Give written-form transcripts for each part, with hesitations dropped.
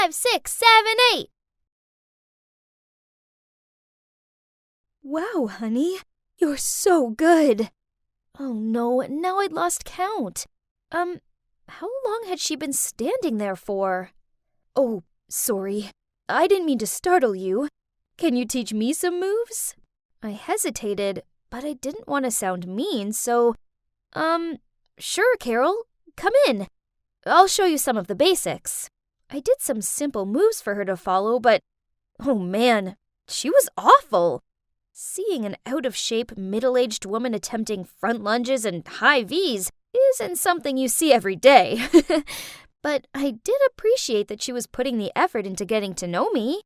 5, 6, 7, 8. Wow, honey, you're so good. Oh no, now I'd lost count. How long had she been standing there for? Oh, sorry. I didn't mean to startle you. Can you teach me some moves? I hesitated, but I didn't want to sound mean, so, sure, Carol, come in. I'll show you some of the basics. I did some simple moves for her to follow, but, oh man, she was awful. Seeing an out-of-shape, middle-aged woman attempting front lunges and high Vs isn't something you see every day. But I did appreciate that she was putting the effort into getting to know me.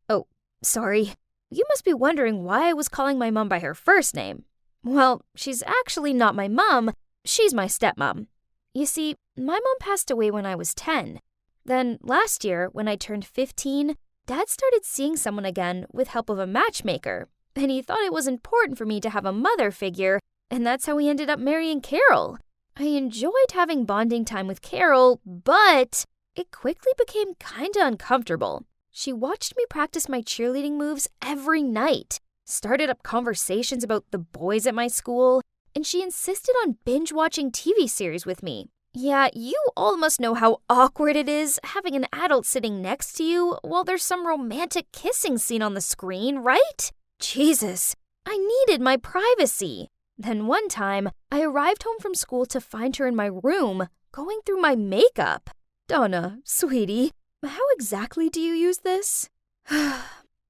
Oh, sorry. You must be wondering why I was calling my mom by her first name. Well, she's actually not my mom. She's my stepmom. You see, my mom passed away when I was 10. Then last year, when I turned 15, Dad started seeing someone again with help of a matchmaker. And he thought it was important for me to have a mother figure, and that's how we ended up marrying Carol. I enjoyed having bonding time with Carol, but it quickly became kinda uncomfortable. She watched me practice my cheerleading moves every night, started up conversations about the boys at my school, and she insisted on binge-watching TV series with me. Yeah, you all must know how awkward it is having an adult sitting next to you while there's some romantic kissing scene on the screen, right? Jesus, I needed my privacy. Then one time, I arrived home from school to find her in my room, going through my makeup. Donna, sweetie, how exactly do you use this?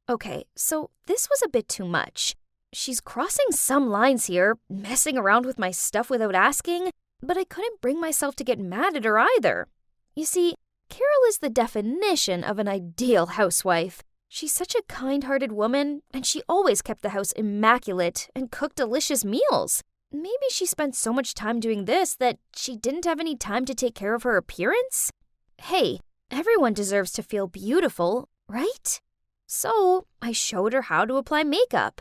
Okay, so this was a bit too much. She's crossing some lines here, messing around with my stuff without asking, but I couldn't bring myself to get mad at her either. You see, Carol is the definition of an ideal housewife. She's such a kind-hearted woman, and she always kept the house immaculate and cooked delicious meals. Maybe she spent so much time doing this that she didn't have any time to take care of her appearance? Hey, everyone deserves to feel beautiful, right? So I showed her how to apply makeup.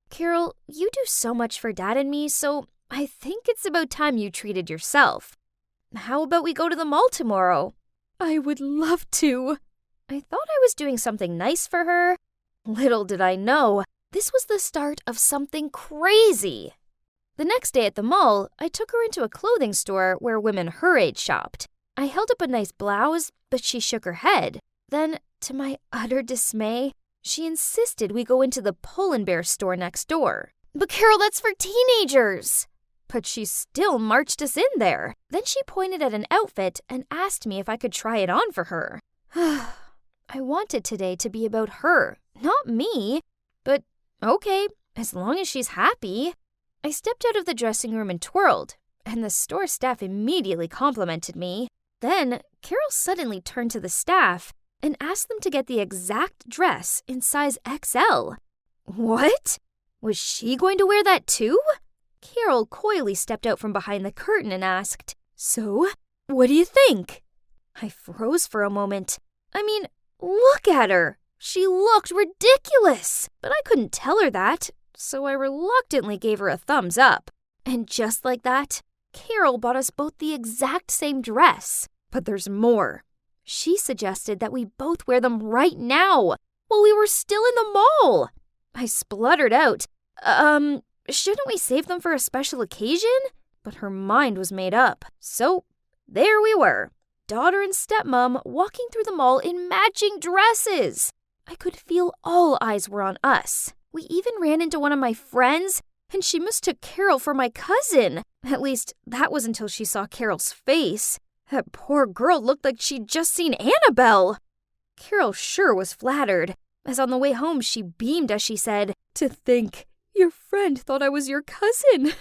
Carol, you do so much for Dad and me, so I think it's about time you treated yourself. How about we go to the mall tomorrow? I would love to. I thought I was doing something nice for her. Little did I know, this was the start of something crazy. The next day at the mall, I took her into a clothing store where women her age shopped. I held up a nice blouse, but she shook her head. Then, to my utter dismay, she insisted we go into the Pull & Bear store next door. But Carol, that's for teenagers! But she still marched us in there. Then she pointed at an outfit and asked me if I could try it on for her. I wanted today to be about her, not me. But okay, as long as she's happy. I stepped out of the dressing room and twirled, and the store staff immediately complimented me. Then Carol suddenly turned to the staff and asked them to get the exact dress in size XL. What? Was she going to wear that too? Carol coyly stepped out from behind the curtain and asked, "So, what do you think?" I froze for a moment. I mean, look at her. She looked ridiculous, but I couldn't tell her that, so I reluctantly gave her a thumbs up. And just like that, Carol bought us both the exact same dress. But there's more. She suggested that we both wear them right now, while we were still in the mall. I spluttered out, shouldn't we save them for a special occasion? But her mind was made up. So, there we were. Daughter and stepmom walking through the mall in matching dresses. I could feel all eyes were on us. We even ran into one of my friends, and she mistook Carol for my cousin. At least, that was until she saw Carol's face. That poor girl looked like she'd just seen Annabelle. Carol sure was flattered, as on the way home she beamed as she said, "To think, your friend thought I was your cousin.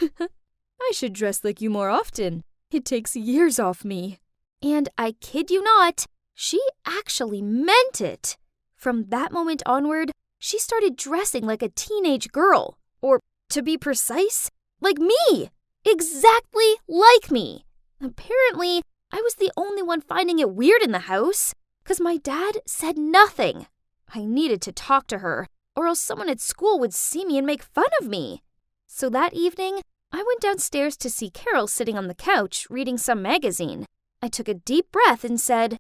I should dress like you more often. It takes years off me." And I kid you not, she actually meant it. From that moment onward, she started dressing like a teenage girl. Or, to be precise, like me. Exactly like me. Apparently, I was the only one finding it weird in the house, because my dad said nothing. I needed to talk to her, or else someone at school would see me and make fun of me. So that evening, I went downstairs to see Carol sitting on the couch reading some magazine. I took a deep breath and said,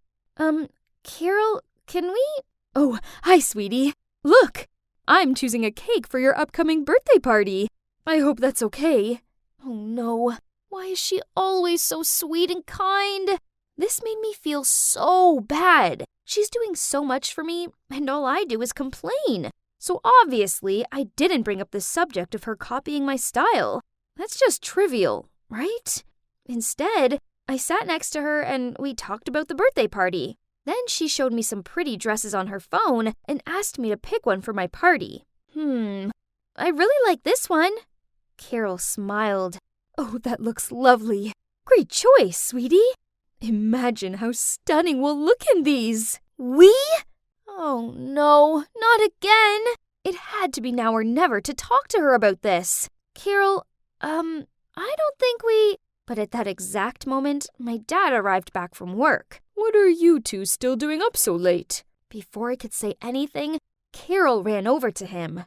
Carol, can we? Oh, hi, sweetie. Look, I'm choosing a cake for your upcoming birthday party. I hope that's okay. Oh no, why is she always so sweet and kind? This made me feel so bad. She's doing so much for me, and all I do is complain. So obviously, I didn't bring up the subject of her copying my style. That's just trivial, right? Instead, I sat next to her and we talked about the birthday party. Then she showed me some pretty dresses on her phone and asked me to pick one for my party. I really like this one. Carol smiled. Oh, that looks lovely. Great choice, sweetie. Imagine how stunning we'll look in these. We? Oh no, not again. It had to be now or never to talk to her about this. Carol, I don't think we... But at that exact moment, my dad arrived back from work. What are you two still doing up so late? Before I could say anything, Carol ran over to him.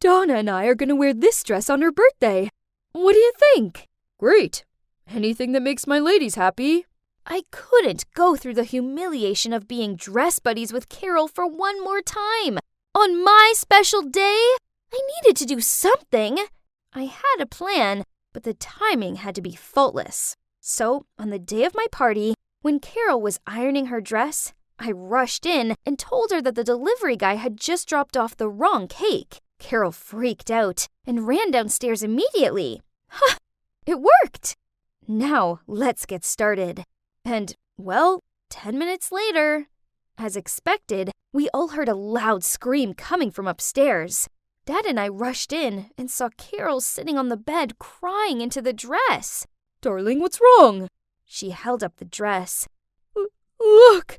Donna and I are going to wear this dress on her birthday. What do you think? Great. Anything that makes my ladies happy. I couldn't go through the humiliation of being dress buddies with Carol for one more time. On my special day, I needed to do something. I had a plan, but the timing had to be faultless. So, on the day of my party, when Carol was ironing her dress, I rushed in and told her that the delivery guy had just dropped off the wrong cake. Carol freaked out and ran downstairs immediately. Ha! It worked! Now, let's get started. And, well, 10 minutes later, as expected, we all heard a loud scream coming from upstairs. Dad and I rushed in and saw Carol sitting on the bed crying into the dress. Darling, what's wrong? She held up the dress. Look,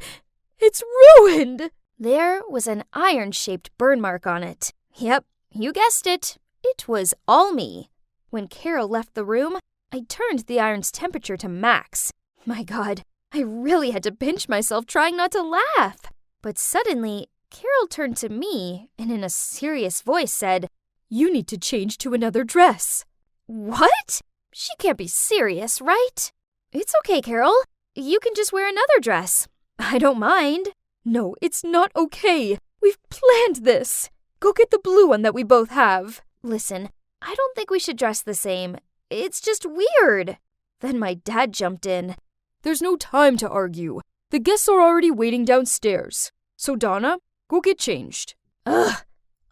it's ruined. There was an iron-shaped burn mark on it. Yep, you guessed it. It was all me. When Carol left the room, I turned the iron's temperature to max. My God, I really had to pinch myself trying not to laugh. But suddenly, Carol turned to me and in a serious voice said, You need to change to another dress. What? She can't be serious, right? It's okay, Carol. You can just wear another dress. I don't mind. No, it's not okay. We've planned this. Go get the blue one that we both have. Listen, I don't think we should dress the same. It's just weird. Then my dad jumped in. There's no time to argue. The guests are already waiting downstairs. So, Donna, go get changed. Ugh,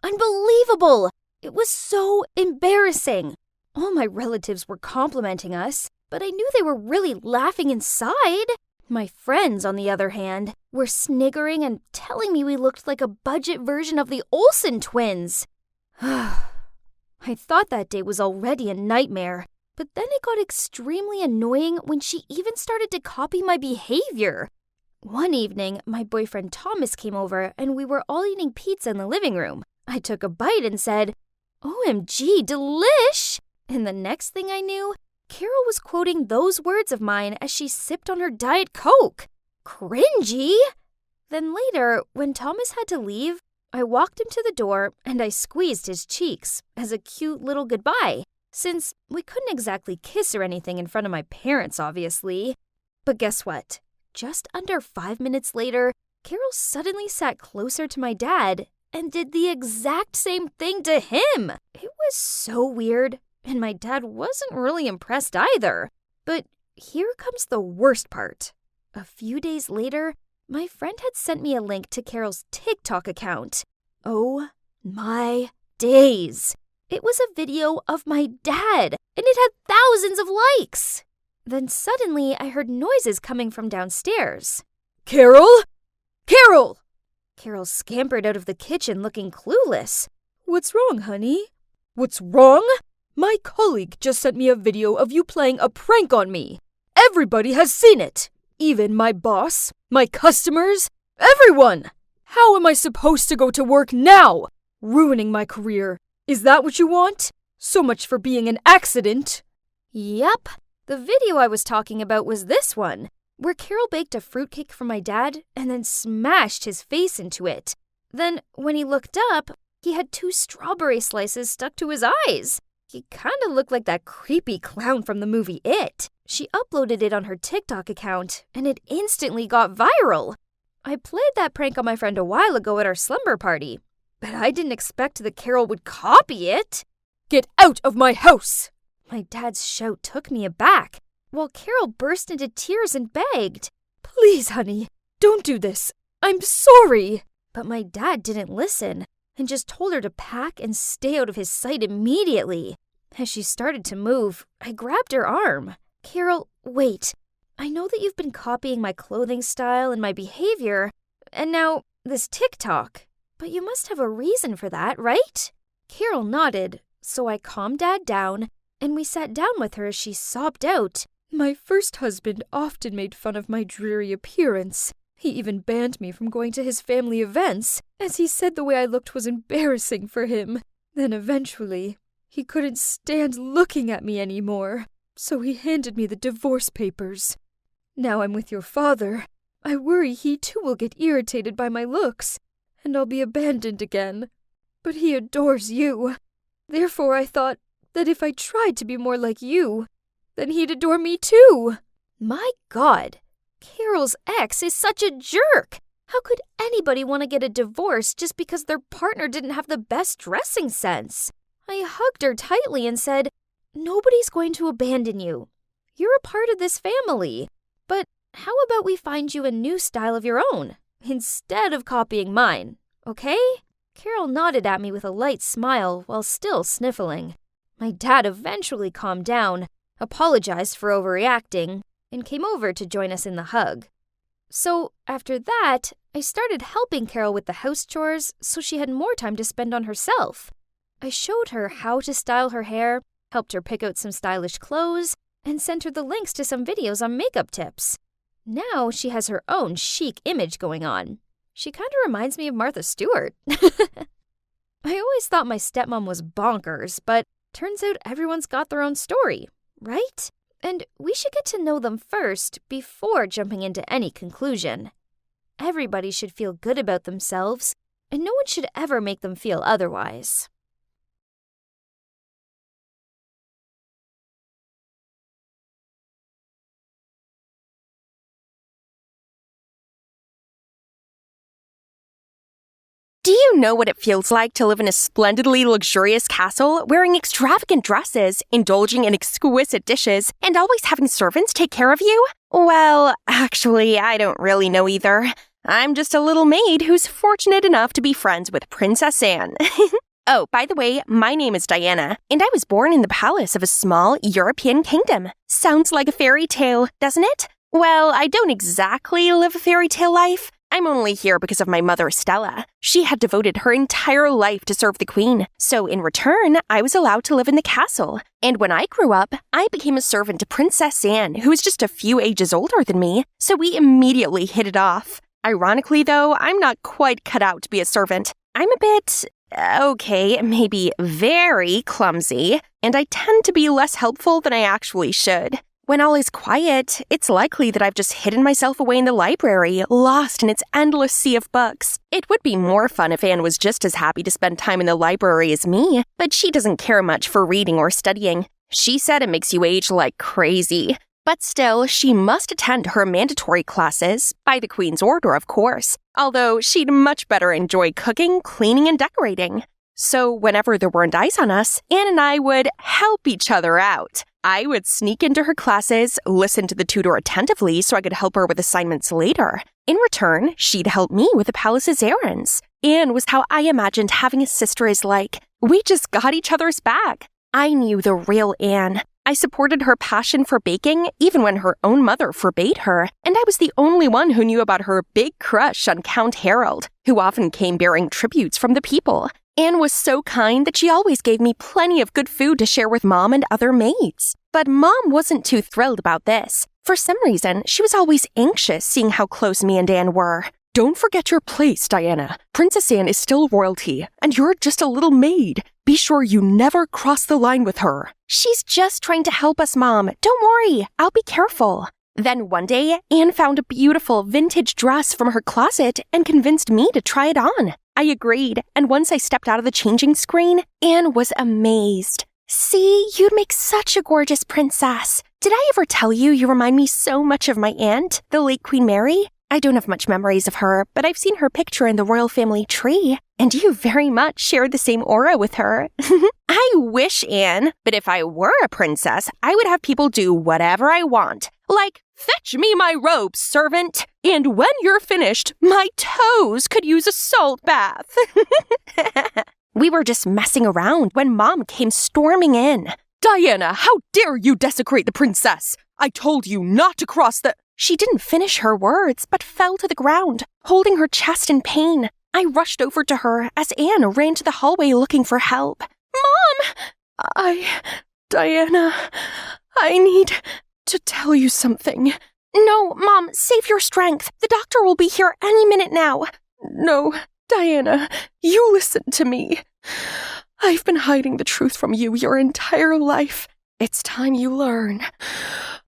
unbelievable. It was so embarrassing. All my relatives were complimenting us, but I knew they were really laughing inside. My friends, on the other hand, were sniggering and telling me we looked like a budget version of the Olsen twins. I thought that day was already a nightmare, but then it got extremely annoying when she even started to copy my behavior. One evening, my boyfriend Thomas came over and we were all eating pizza in the living room. I took a bite and said, OMG, delish! And the next thing I knew, Carol was quoting those words of mine as she sipped on her Diet Coke. Cringy! Then later, when Thomas had to leave, I walked him to the door and I squeezed his cheeks as a cute little goodbye, since we couldn't exactly kiss or anything in front of my parents, obviously. But guess what? Just under 5 minutes later, Carol suddenly sat closer to my dad and did the exact same thing to him. It was so weird, and my dad wasn't really impressed either. But here comes the worst part. A few days later, my friend had sent me a link to Carol's TikTok account. Oh my days! It was a video of my dad, and it had thousands of likes. Then suddenly, I heard noises coming from downstairs. Carol? Carol! Carol scampered out of the kitchen looking clueless. What's wrong, honey? What's wrong? My colleague just sent me a video of you playing a prank on me. Everybody has seen it. Even my boss, my customers, everyone. How am I supposed to go to work now? Ruining my career. Is that what you want? So much for being an accident. Yep. The video I was talking about was this one, where Carol baked a fruitcake for my dad and then smashed his face into it. Then, when he looked up, he had 2 strawberry slices stuck to his eyes. He kind of looked like that creepy clown from the movie It. She uploaded it on her TikTok account, and it instantly got viral. I played that prank on my friend a while ago at our slumber party, but I didn't expect that Carol would copy it. Get out of my house! My dad's shout took me aback, while Carol burst into tears and begged. Please, honey, don't do this. I'm sorry. But my dad didn't listen and just told her to pack and stay out of his sight immediately. As she started to move, I grabbed her arm. Carol, wait. I know that you've been copying my clothing style and my behavior, and now this TikTok. But you must have a reason for that, right? Carol nodded, so I calmed Dad down, and we sat down with her as she sobbed out. My first husband often made fun of my dreary appearance. He even banned me from going to his family events, as he said the way I looked was embarrassing for him. Then eventually, he couldn't stand looking at me anymore, so he handed me the divorce papers. Now I'm with your father. I worry he too will get irritated by my looks, and I'll be abandoned again. But he adores you. Therefore I thought that if I tried to be more like you, then he'd adore me too. My God, Carol's ex is such a jerk. How could anybody want to get a divorce just because their partner didn't have the best dressing sense? I hugged her tightly and said, "Nobody's going to abandon you. You're a part of this family. But how about we find you a new style of your own, instead of copying mine, okay?" Carol nodded at me with a light smile while still sniffling. My dad eventually calmed down, apologized for overreacting, and came over to join us in the hug. So after that, I started helping Carol with the house chores so she had more time to spend on herself. I showed her how to style her hair, helped her pick out some stylish clothes, and sent her the links to some videos on makeup tips. Now she has her own chic image going on. She kind of reminds me of Martha Stewart. I always thought my stepmom was bonkers, but turns out everyone's got their own story, right? And we should get to know them first before jumping into any conclusion. Everybody should feel good about themselves, and no one should ever make them feel otherwise. Do you know what it feels like to live in a splendidly luxurious castle, wearing extravagant dresses, indulging in exquisite dishes, and always having servants take care of you? Well, actually, I don't really know either. I'm just a little maid who's fortunate enough to be friends with Princess Anne. Oh, by the way, my name is Diana, and I was born in the palace of a small European kingdom. Sounds like a fairy tale, doesn't it? Well, I don't exactly live a fairy tale life. I'm only here because of my mother, Stella. She had devoted her entire life to serve the queen, so in return, I was allowed to live in the castle. And when I grew up, I became a servant to Princess Anne, who was just a few ages older than me, so we immediately hit it off. Ironically, though, I'm not quite cut out to be a servant. I'm a bit, okay, maybe very clumsy, and I tend to be less helpful than I actually should. When all is quiet, it's likely that I've just hidden myself away in the library, lost in its endless sea of books. It would be more fun if Anne was just as happy to spend time in the library as me, but she doesn't care much for reading or studying. She said it makes you age like crazy. But still, she must attend her mandatory classes, by the Queen's order, of course, although she'd much better enjoy cooking, cleaning, and decorating. So whenever there weren't eyes on us, Anne and I would help each other out. I would sneak into her classes, listen to the tutor attentively so I could help her with assignments later. In return, she'd help me with the palace's errands. Anne was how I imagined having a sister is like. We just got each other's back. I knew the real Anne. I supported her passion for baking even when her own mother forbade her, and I was the only one who knew about her big crush on Count Harold, who often came bearing tributes from the people. Anne was so kind that she always gave me plenty of good food to share with Mom and other maids. But Mom wasn't too thrilled about this. For some reason, she was always anxious seeing how close me and Anne were. Don't forget your place, Diana. Princess Anne is still royalty, and you're just a little maid. Be sure you never cross the line with her. She's just trying to help us, Mom. Don't worry, I'll be careful. Then one day, Anne found a beautiful vintage dress from her closet and convinced me to try it on. I agreed, and once I stepped out of the changing screen, Anne was amazed. See, you'd make such a gorgeous princess. Did I ever tell you you remind me so much of my aunt, the late Queen Mary? I don't have much memories of her, but I've seen her picture in the royal family tree, and you very much share the same aura with her. I wish, Anne, but if I were a princess, I would have people do whatever I want. Like, fetch me my robes, servant, and when you're finished, my toes could use a salt bath. We were just messing around when Mom came storming in. Diana, how dare you desecrate the princess? I told you not to cross the... She didn't finish her words, but fell to the ground, holding her chest in pain. I rushed over to her as Anne ran to the hallway looking for help. Mom! Diana, I need to tell you something. No, Mom, save your strength. The doctor will be here any minute now. No, Diana, you listen to me. I've been hiding the truth from you your entire life. It's time you learn.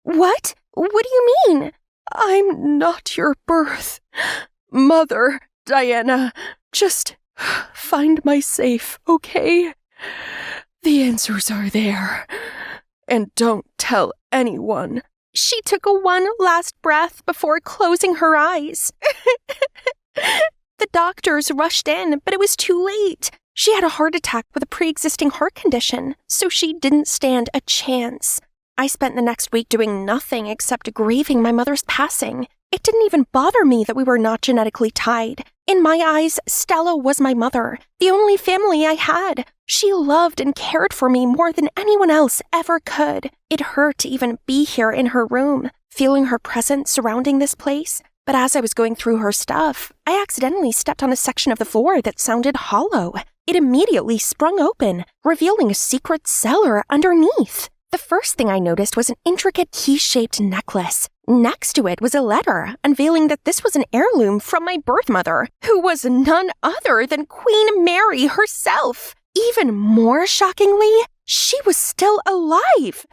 What? What do you mean? I'm not your birth mother, Diana. Just find my safe, okay? The answers are there. And don't tell anyone. She took one last breath before closing her eyes. The doctors rushed in, but it was too late. She had a heart attack with a pre-existing heart condition, so she didn't stand a chance. I spent the next week doing nothing except grieving my mother's passing. It didn't even bother me that we were not genetically tied. In my eyes, Stella was my mother, the only family I had. She loved and cared for me more than anyone else ever could. It hurt to even be here in her room, feeling her presence surrounding this place. But as I was going through her stuff, I accidentally stepped on a section of the floor that sounded hollow. It immediately sprung open, revealing a secret cellar underneath. The first thing I noticed was an intricate key-shaped necklace. Next to it was a letter, unveiling that this was an heirloom from my birth mother, who was none other than Queen Mary herself. Even more shockingly, she was still alive.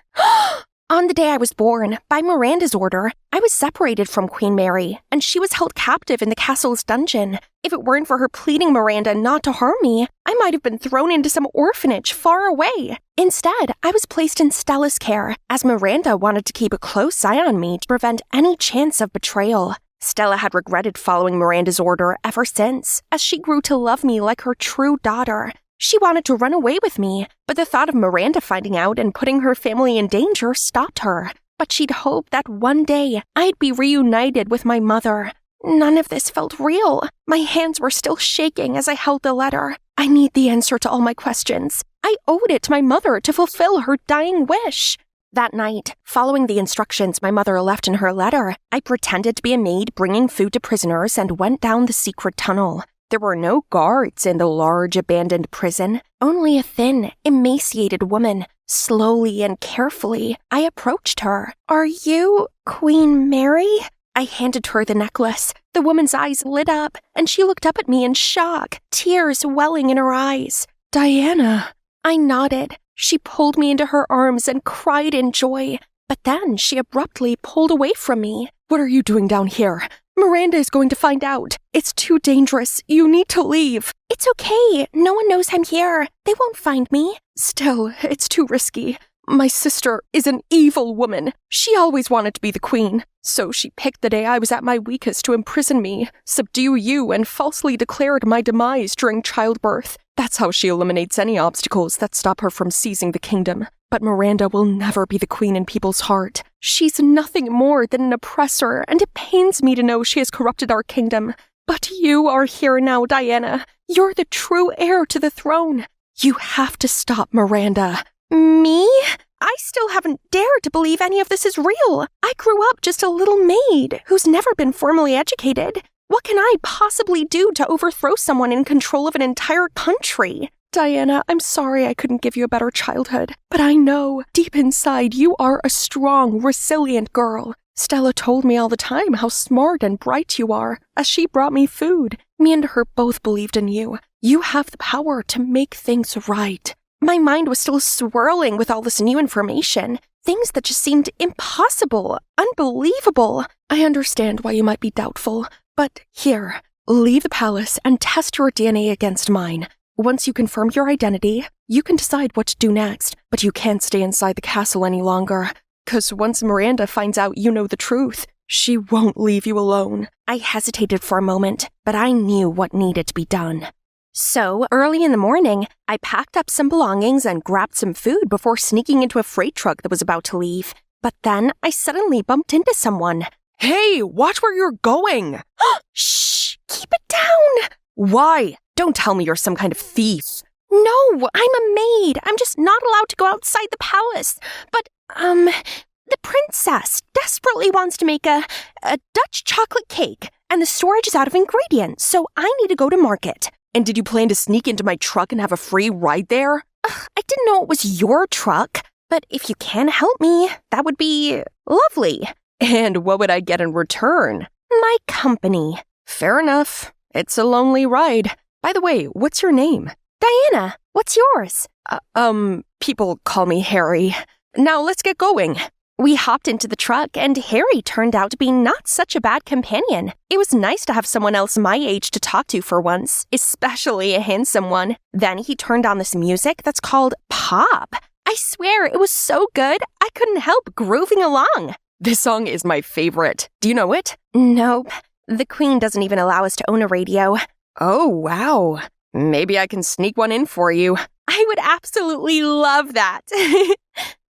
On the day I was born, by Miranda's order, I was separated from Queen Mary, and she was held captive in the castle's dungeon. If it weren't for her pleading Miranda not to harm me, I might have been thrown into some orphanage far away. Instead, I was placed in Stella's care, as Miranda wanted to keep a close eye on me to prevent any chance of betrayal. Stella had regretted following Miranda's order ever since, as she grew to love me like her true daughter. She wanted to run away with me, but the thought of Miranda finding out and putting her family in danger stopped her. But she'd hoped that one day I'd be reunited with my mother. None of this felt real. My hands were still shaking as I held the letter. I need the answer to all my questions. I owed it to my mother to fulfill her dying wish. That night, following the instructions my mother left in her letter, I pretended to be a maid bringing food to prisoners and went down the secret tunnel. There were no guards in the large abandoned prison, only a thin, emaciated woman. Slowly and carefully, I approached her. "Are you Queen Mary?" I handed her the necklace. The woman's eyes lit up, and she looked up at me in shock, tears welling in her eyes. "Diana." I nodded. She pulled me into her arms and cried in joy. But then she abruptly pulled away from me. "What are you doing down here? Miranda is going to find out. It's too dangerous. You need to leave." "It's okay. No one knows I'm here. They won't find me." "Still, it's too risky. My sister is an evil woman. She always wanted to be the queen. So she picked the day I was at my weakest to imprison me, subdue you, and falsely declared my demise during childbirth. That's how she eliminates any obstacles that stop her from seizing the kingdom. But Miranda will never be the queen in people's heart. She's nothing more than an oppressor, and it pains me to know she has corrupted our kingdom. But you are here now, Diana. You're the true heir to the throne. You have to stop Miranda." "Me? I still haven't dared to believe any of this is real. I grew up just a little maid who's never been formally educated. What can I possibly do to overthrow someone in control of an entire country?" "Diana, I'm sorry I couldn't give you a better childhood, but I know, deep inside, you are a strong, resilient girl. Stella told me all the time how smart and bright you are, as she brought me food. Me and her both believed in you. You have the power to make things right." My mind was still swirling with all this new information, things that just seemed impossible, unbelievable. "I understand why you might be doubtful, but here, leave the palace and test your DNA against mine. Once you confirm your identity, you can decide what to do next, but you can't stay inside the castle any longer. 'Cause once Miranda finds out you know the truth, She won't leave you alone. I hesitated for a moment, but I knew what needed to be done. So, early in the morning, I packed up some belongings and grabbed some food before sneaking into a freight truck that was about to leave. But then I suddenly bumped into someone. Hey, watch where you're going! Shh! Keep it down! Why? Don't tell me you're some kind of thief. No, I'm a maid. I'm just not allowed to go outside the palace. But, the princess desperately wants to make a Dutch chocolate cake, and the storage is out of ingredients, so I need to go to market. And did you plan to sneak into my truck and have a free ride there? I didn't know it was your truck, but if you can help me, that would be lovely. And what would I get in return? My company. Fair enough. It's a lonely ride. By the way, what's your name? Diana, what's yours? People call me Harry. Now let's get going. We hopped into the truck, and Harry turned out to be not such a bad companion. It was nice to have someone else my age to talk to for once, especially a handsome one. Then he turned on this music that's called pop. I swear, it was so good, I couldn't help grooving along. This song is my favorite. Do you know it? Nope. The Queen doesn't even allow us to own a radio. Oh, wow. Maybe I can sneak one in for you. I would absolutely love that.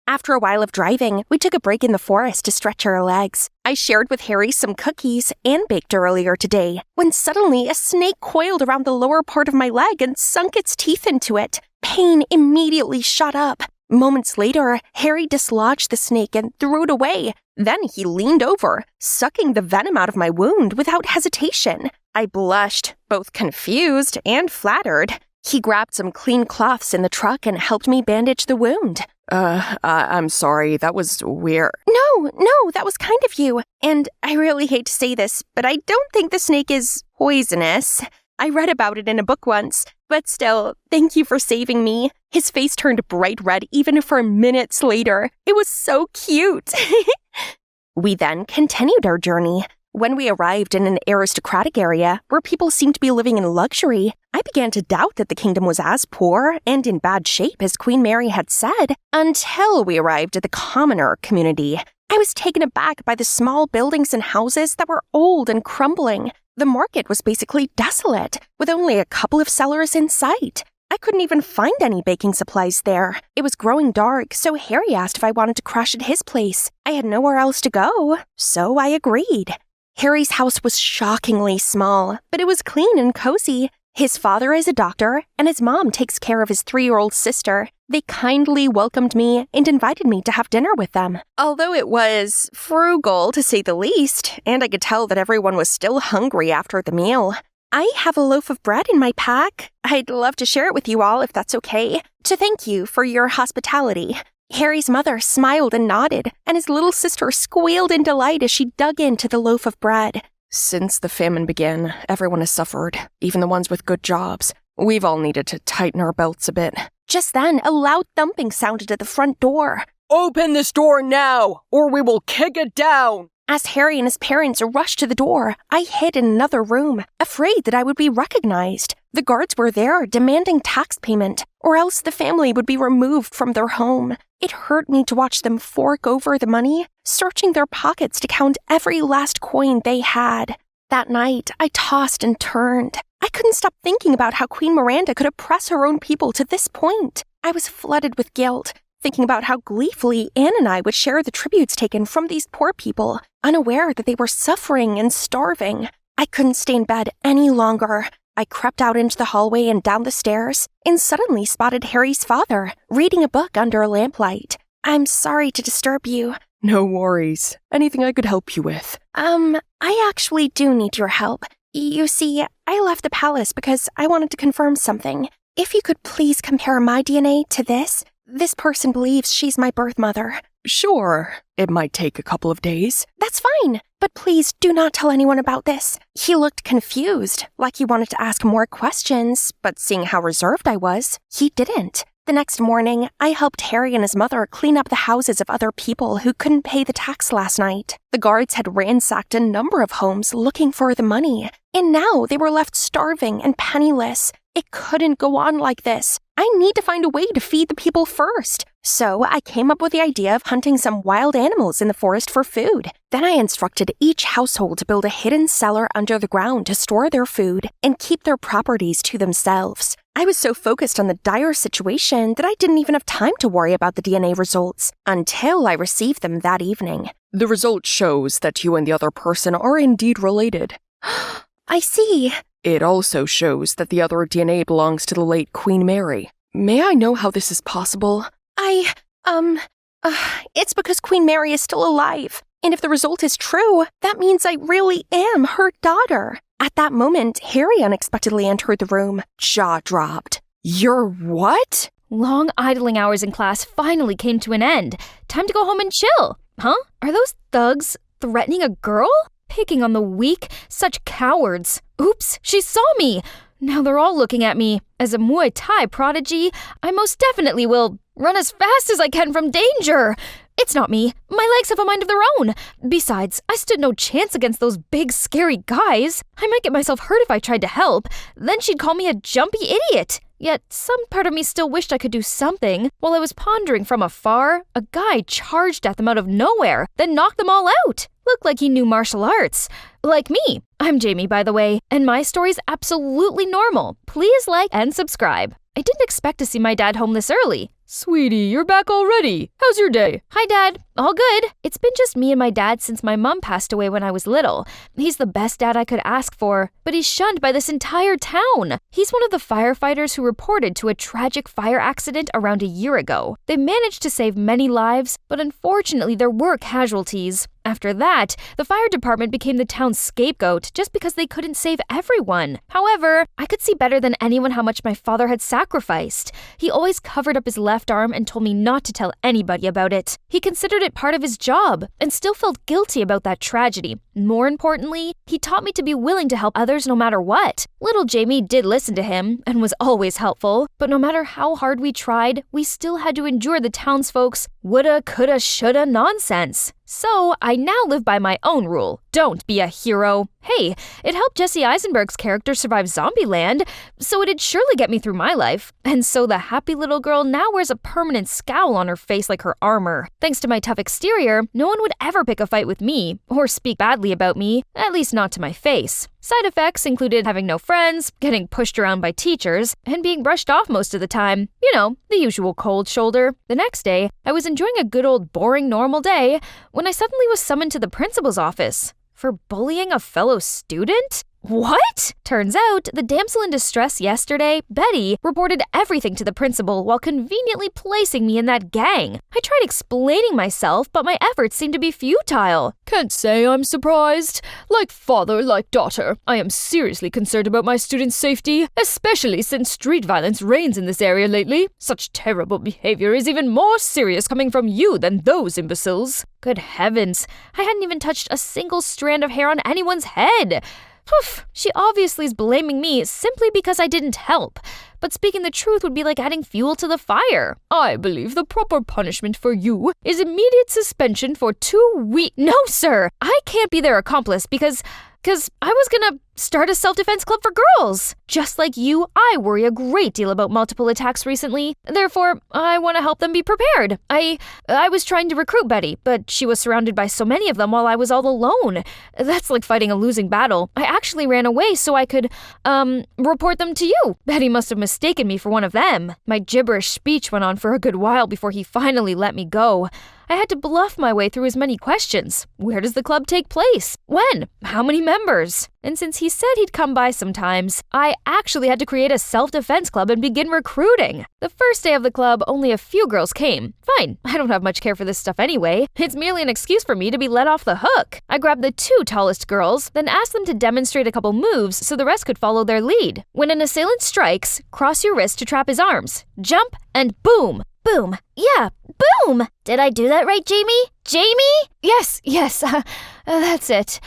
After a while of driving, we took a break in the forest to stretch our legs. I shared with Harry some cookies and baked earlier today, when suddenly a snake coiled around the lower part of my leg and sunk its teeth into it. Pain immediately shot up. Moments later, Harry dislodged the snake and threw it away. Then he leaned over, sucking the venom out of my wound without hesitation. I blushed, both confused and flattered. He grabbed some clean cloths in the truck and helped me bandage the wound. I'm sorry, that was weird. No, that was kind of you. And I really hate to say this, but I don't think the snake is poisonous. I read about it in a book once, but still, thank you for saving me. His face turned bright red even for minutes later. It was so cute. We then continued our journey. When we arrived in an aristocratic area where people seemed to be living in luxury, I began to doubt that the kingdom was as poor and in bad shape as Queen Mary had said, until we arrived at the commoner community. I was taken aback by the small buildings and houses that were old and crumbling. The market was basically desolate, with only a couple of sellers in sight. I couldn't even find any baking supplies there. It was growing dark, so Harry asked if I wanted to crash at his place. I had nowhere else to go, so I agreed. Harry's house was shockingly small, but it was clean and cozy. His father is a doctor, and his mom takes care of his 3-year-old sister. They kindly welcomed me and invited me to have dinner with them. Although it was frugal, to say the least, and I could tell that everyone was still hungry after the meal. I have a loaf of bread in my pack. I'd love to share it with you all if that's okay, to thank you for your hospitality. Harry's mother smiled and nodded, and his little sister squealed in delight as she dug into the loaf of bread. Since the famine began, everyone has suffered, even the ones with good jobs. We've all needed to tighten our belts a bit. Just then, a loud thumping sounded at the front door. Open this door now, or we will kick it down! As Harry and his parents rushed to the door, I hid in another room, afraid that I would be recognized. The guards were there, demanding tax payment, or else the family would be removed from their home. It hurt me to watch them fork over the money, searching their pockets to count every last coin they had. That night, I tossed and turned. I couldn't stop thinking about how Queen Miranda could oppress her own people to this point. I was flooded with guilt, thinking about how gleefully Anne and I would share the tributes taken from these poor people, unaware that they were suffering and starving. I couldn't stay in bed any longer. I crept out into the hallway and down the stairs, and suddenly spotted Harry's father, reading a book under a lamplight. I'm sorry to disturb you. No worries. Anything I could help you with? I actually do need your help. You see, I left the palace because I wanted to confirm something. If you could please compare my DNA to this person believes she's my birth mother. Sure. It might take a couple of days. That's fine, but please do not tell anyone about this. He looked confused, like he wanted to ask more questions, but seeing how reserved I was, he didn't. The next morning, I helped Harry and his mother clean up the houses of other people who couldn't pay the tax last night. The guards had ransacked a number of homes looking for the money, and now they were left starving and penniless. It couldn't go on like this. I need to find a way to feed the people first. So I came up with the idea of hunting some wild animals in the forest for food. Then I instructed each household to build a hidden cellar under the ground to store their food and keep their properties to themselves. I was so focused on the dire situation that I didn't even have time to worry about the DNA results until I received them that evening. The result shows that you and the other person are indeed related. I see. It also shows that the other DNA belongs to the late Queen Mary. May I know how this is possible? It's because Queen Mary is still alive. And if the result is true, that means I really am her daughter. At that moment, Harry unexpectedly entered the room, jaw dropped. You're what? Long idling hours in class finally came to an end. Time to go home and chill. Huh? Are those thugs threatening a girl? Picking on the weak? Such cowards. Oops, she saw me. Now they're all looking at me. As a Muay Thai prodigy, I most definitely will run as fast as I can from danger. It's not me. My legs have a mind of their own. Besides, I stood no chance against those big, scary guys. I might get myself hurt if I tried to help. Then she'd call me a jumpy idiot. Yet some part of me still wished I could do something. While I was pondering from afar, a guy charged at them out of nowhere, then knocked them all out. Looked like he knew martial arts. Like me. I'm Jamie, by the way, and my story's absolutely normal. Please like and subscribe. I didn't expect to see my dad home this early. Sweetie, you're back already. How's your day? Hi, Dad. All good. It's been just me and my dad since my mom passed away when I was little. He's the best dad I could ask for, but he's shunned by this entire town. He's one of the firefighters who reported to a tragic fire accident around a year ago. They managed to save many lives, but unfortunately there were casualties. After that, the fire department became the town's scapegoat just because they couldn't save everyone. However, I could see better than anyone how much my father had sacrificed. He always covered up his left arm and told me not to tell anybody about it. He considered it part of his job and still felt guilty about that tragedy. More importantly, he taught me to be willing to help others no matter what. Little Jamie did listen to him and was always helpful, but no matter how hard we tried, we still had to endure the townsfolk's woulda, coulda, shoulda nonsense. So I now live by my own rule. Don't be a hero. Hey, it helped Jesse Eisenberg's character survive Zombieland, so it'd surely get me through my life. And so the happy little girl now wears a permanent scowl on her face like her armor. Thanks to my tough exterior, no one would ever pick a fight with me, or speak badly about me, at least not to my face. Side effects included having no friends, getting pushed around by teachers, and being brushed off most of the time. You know, the usual cold shoulder. The next day, I was enjoying a good old boring normal day when I suddenly was summoned to the principal's office. For bullying a fellow student? What? Turns out, the damsel in distress yesterday, Betty, reported everything to the principal while conveniently placing me in that gang. I tried explaining myself, but my efforts seemed to be futile. Can't say I'm surprised. Like father, like daughter, I am seriously concerned about my students' safety, especially since street violence reigns in this area lately. Such terrible behavior is even more serious coming from you than those imbeciles. Good heavens, I hadn't even touched a single strand of hair on anyone's head. Poof, she obviously is blaming me simply because I didn't help. But speaking the truth would be like adding fuel to the fire. I believe the proper punishment for you is immediate suspension for 2 weeks. No, sir, I can't be their accomplice because I was gonna start a self-defense club for girls. Just like you, I worry a great deal about multiple attacks recently. Therefore, I want to help them be prepared. I was trying to recruit Betty, but she was surrounded by so many of them while I was all alone. That's like fighting a losing battle. I actually ran away so I could, report them to you. Betty must have mistaken me for one of them. My gibberish speech went on for a good while before he finally let me go. I had to bluff my way through his many questions. Where does the club take place? When? How many members? And since he said he'd come by sometimes, I actually had to create a self-defense club and begin recruiting. The first day of the club, only a few girls came. Fine, I don't have much care for this stuff anyway. It's merely an excuse for me to be let off the hook. I grabbed the 2 tallest girls, then asked them to demonstrate a couple moves so the rest could follow their lead. When an assailant strikes, cross your wrist to trap his arms. Jump, and boom! Boom. Yeah, boom! Did I do that right, Jamie? Jamie? Yes, that's it.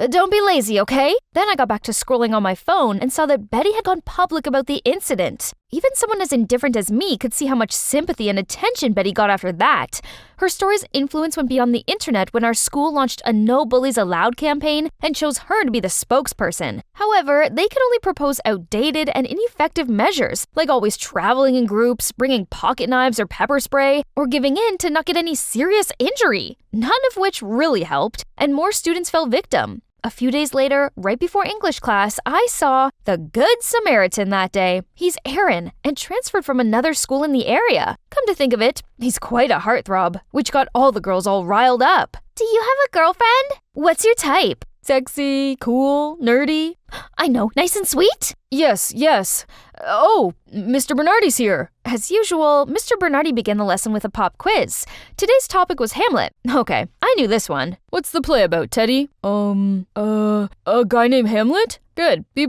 Don't be lazy, okay? Then I got back to scrolling on my phone and saw that Betty had gone public about the incident. Even someone as indifferent as me could see how much sympathy and attention Betty got after that. Her story's influence went beyond the internet when our school launched a No Bullies Allowed campaign and chose her to be the spokesperson. However, they could only propose outdated and ineffective measures, like always traveling in groups, bringing pocket knives or pepper spray, or giving in to not get any serious injury. None of which really helped, and more students fell victim. A few days later, right before English class, I saw the Good Samaritan that day. He's Aaron and transferred from another school in the area. Come to think of it, he's quite a heartthrob, which got all the girls all riled up. Do you have a girlfriend? What's your type? Sexy, cool, nerdy. I know, nice and sweet? Yes. Oh, Mr. Bernardi's here. As usual, Mr. Bernardi began the lesson with a pop quiz. Today's topic was Hamlet. Okay, I knew this one. What's the play about, Teddy? A guy named Hamlet? Good, B+.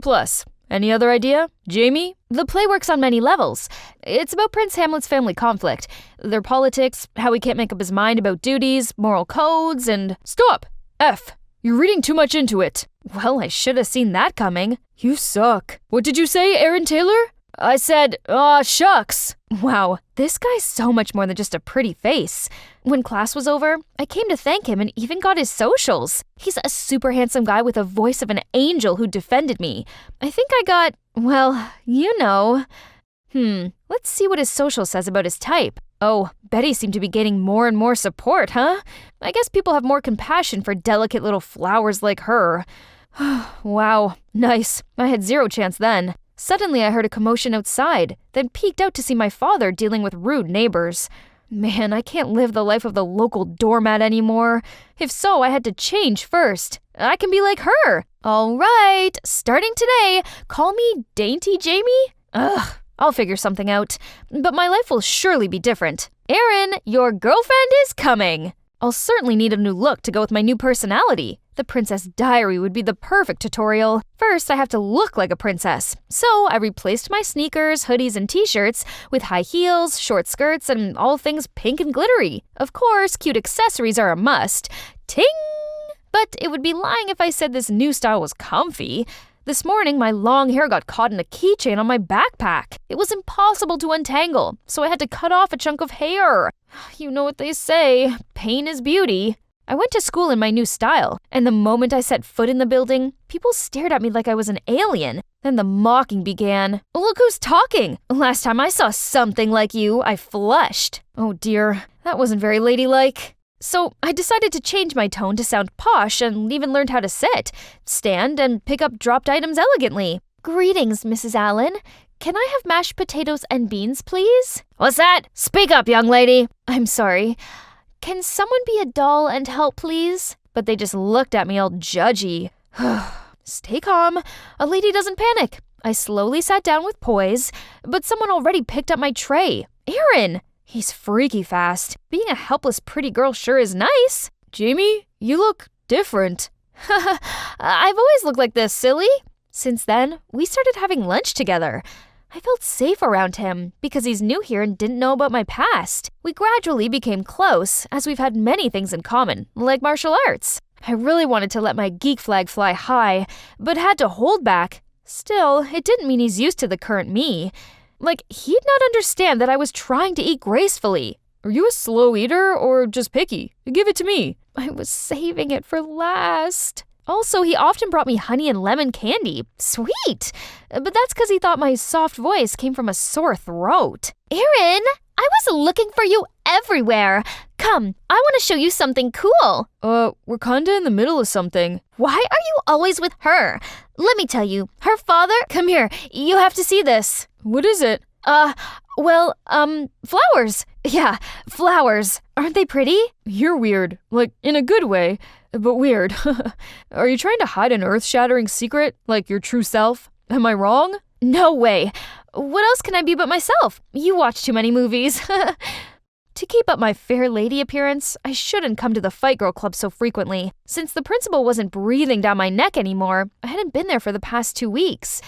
Any other idea? Jamie? The play works on many levels. It's about Prince Hamlet's family conflict, their politics, how he can't make up his mind about duties, moral codes, and... Stop! F. You're reading too much into it. Well, I should have seen that coming. You suck. What did you say, Aaron Taylor? I said, aw, shucks. Wow, this guy's so much more than just a pretty face. When class was over, I came to thank him and even got his socials. He's a super handsome guy with a voice of an angel who defended me. I think I got, well, you know. Let's see what his social says about his type. Oh, Betty seemed to be gaining more and more support, huh? I guess people have more compassion for delicate little flowers like her. Wow, nice. I had zero chance then. Suddenly I heard a commotion outside, then peeked out to see my father dealing with rude neighbors. Man, I can't live the life of the local doormat anymore. If so, I had to change first. I can be like her. All right, starting today, call me Dainty Jamie? Ugh, I'll figure something out. But my life will surely be different. Aaron, your girlfriend is coming. I'll certainly need a new look to go with my new personality. The Princess Diary would be the perfect tutorial. First, I have to look like a princess. So I replaced my sneakers, hoodies, and t-shirts with high heels, short skirts, and all things pink and glittery. Of course, cute accessories are a must. Ting! But it would be lying if I said this new style was comfy. This morning, my long hair got caught in a keychain on my backpack. It was impossible to untangle, so I had to cut off a chunk of hair. You know what they say, pain is beauty. I went to school in my new style, and the moment I set foot in the building, people stared at me like I was an alien. Then the mocking began. Look who's talking! Last time I saw something like you, I flushed. Oh dear, that wasn't very ladylike. So I decided to change my tone to sound posh and even learned how to sit, stand, and pick up dropped items elegantly. Greetings, Mrs. Allen. Can I have mashed potatoes and beans, please? What's that? Speak up, young lady. I'm sorry. Can someone be a doll and help, please? But they just looked at me all judgy. Stay calm. A lady doesn't panic. I slowly sat down with poise, but someone already picked up my tray. Aaron! He's freaky fast. Being a helpless pretty girl sure is nice. Jamie, you look different. I've always looked like this, silly. Since then, we started having lunch together. I felt safe around him because he's new here and didn't know about my past. We gradually became close as we've had many things in common, like martial arts. I really wanted to let my geek flag fly high, but had to hold back. Still, it didn't mean he's used to the current me. Like, he'd not understand that I was trying to eat gracefully. Are you a slow eater or just picky? Give it to me. I was saving it for last. Also, he often brought me honey and lemon candy. Sweet! But that's because he thought my soft voice came from a sore throat. Aaron, I was looking for you everywhere. Come, I want to show you something cool. We're kinda in the middle of something. Why are you always with her? Let me tell you, her father... Come here, you have to see this. What is it? Flowers. Yeah, flowers. Aren't they pretty? You're weird. Like, in a good way, but weird. Are you trying to hide an earth-shattering secret? Like your true self? Am I wrong? No way. What else can I be but myself? You watch too many movies. To keep up my fair lady appearance, I shouldn't come to the Fight Girl Club so frequently. Since the principal wasn't breathing down my neck anymore, I hadn't been there for the past 2 weeks.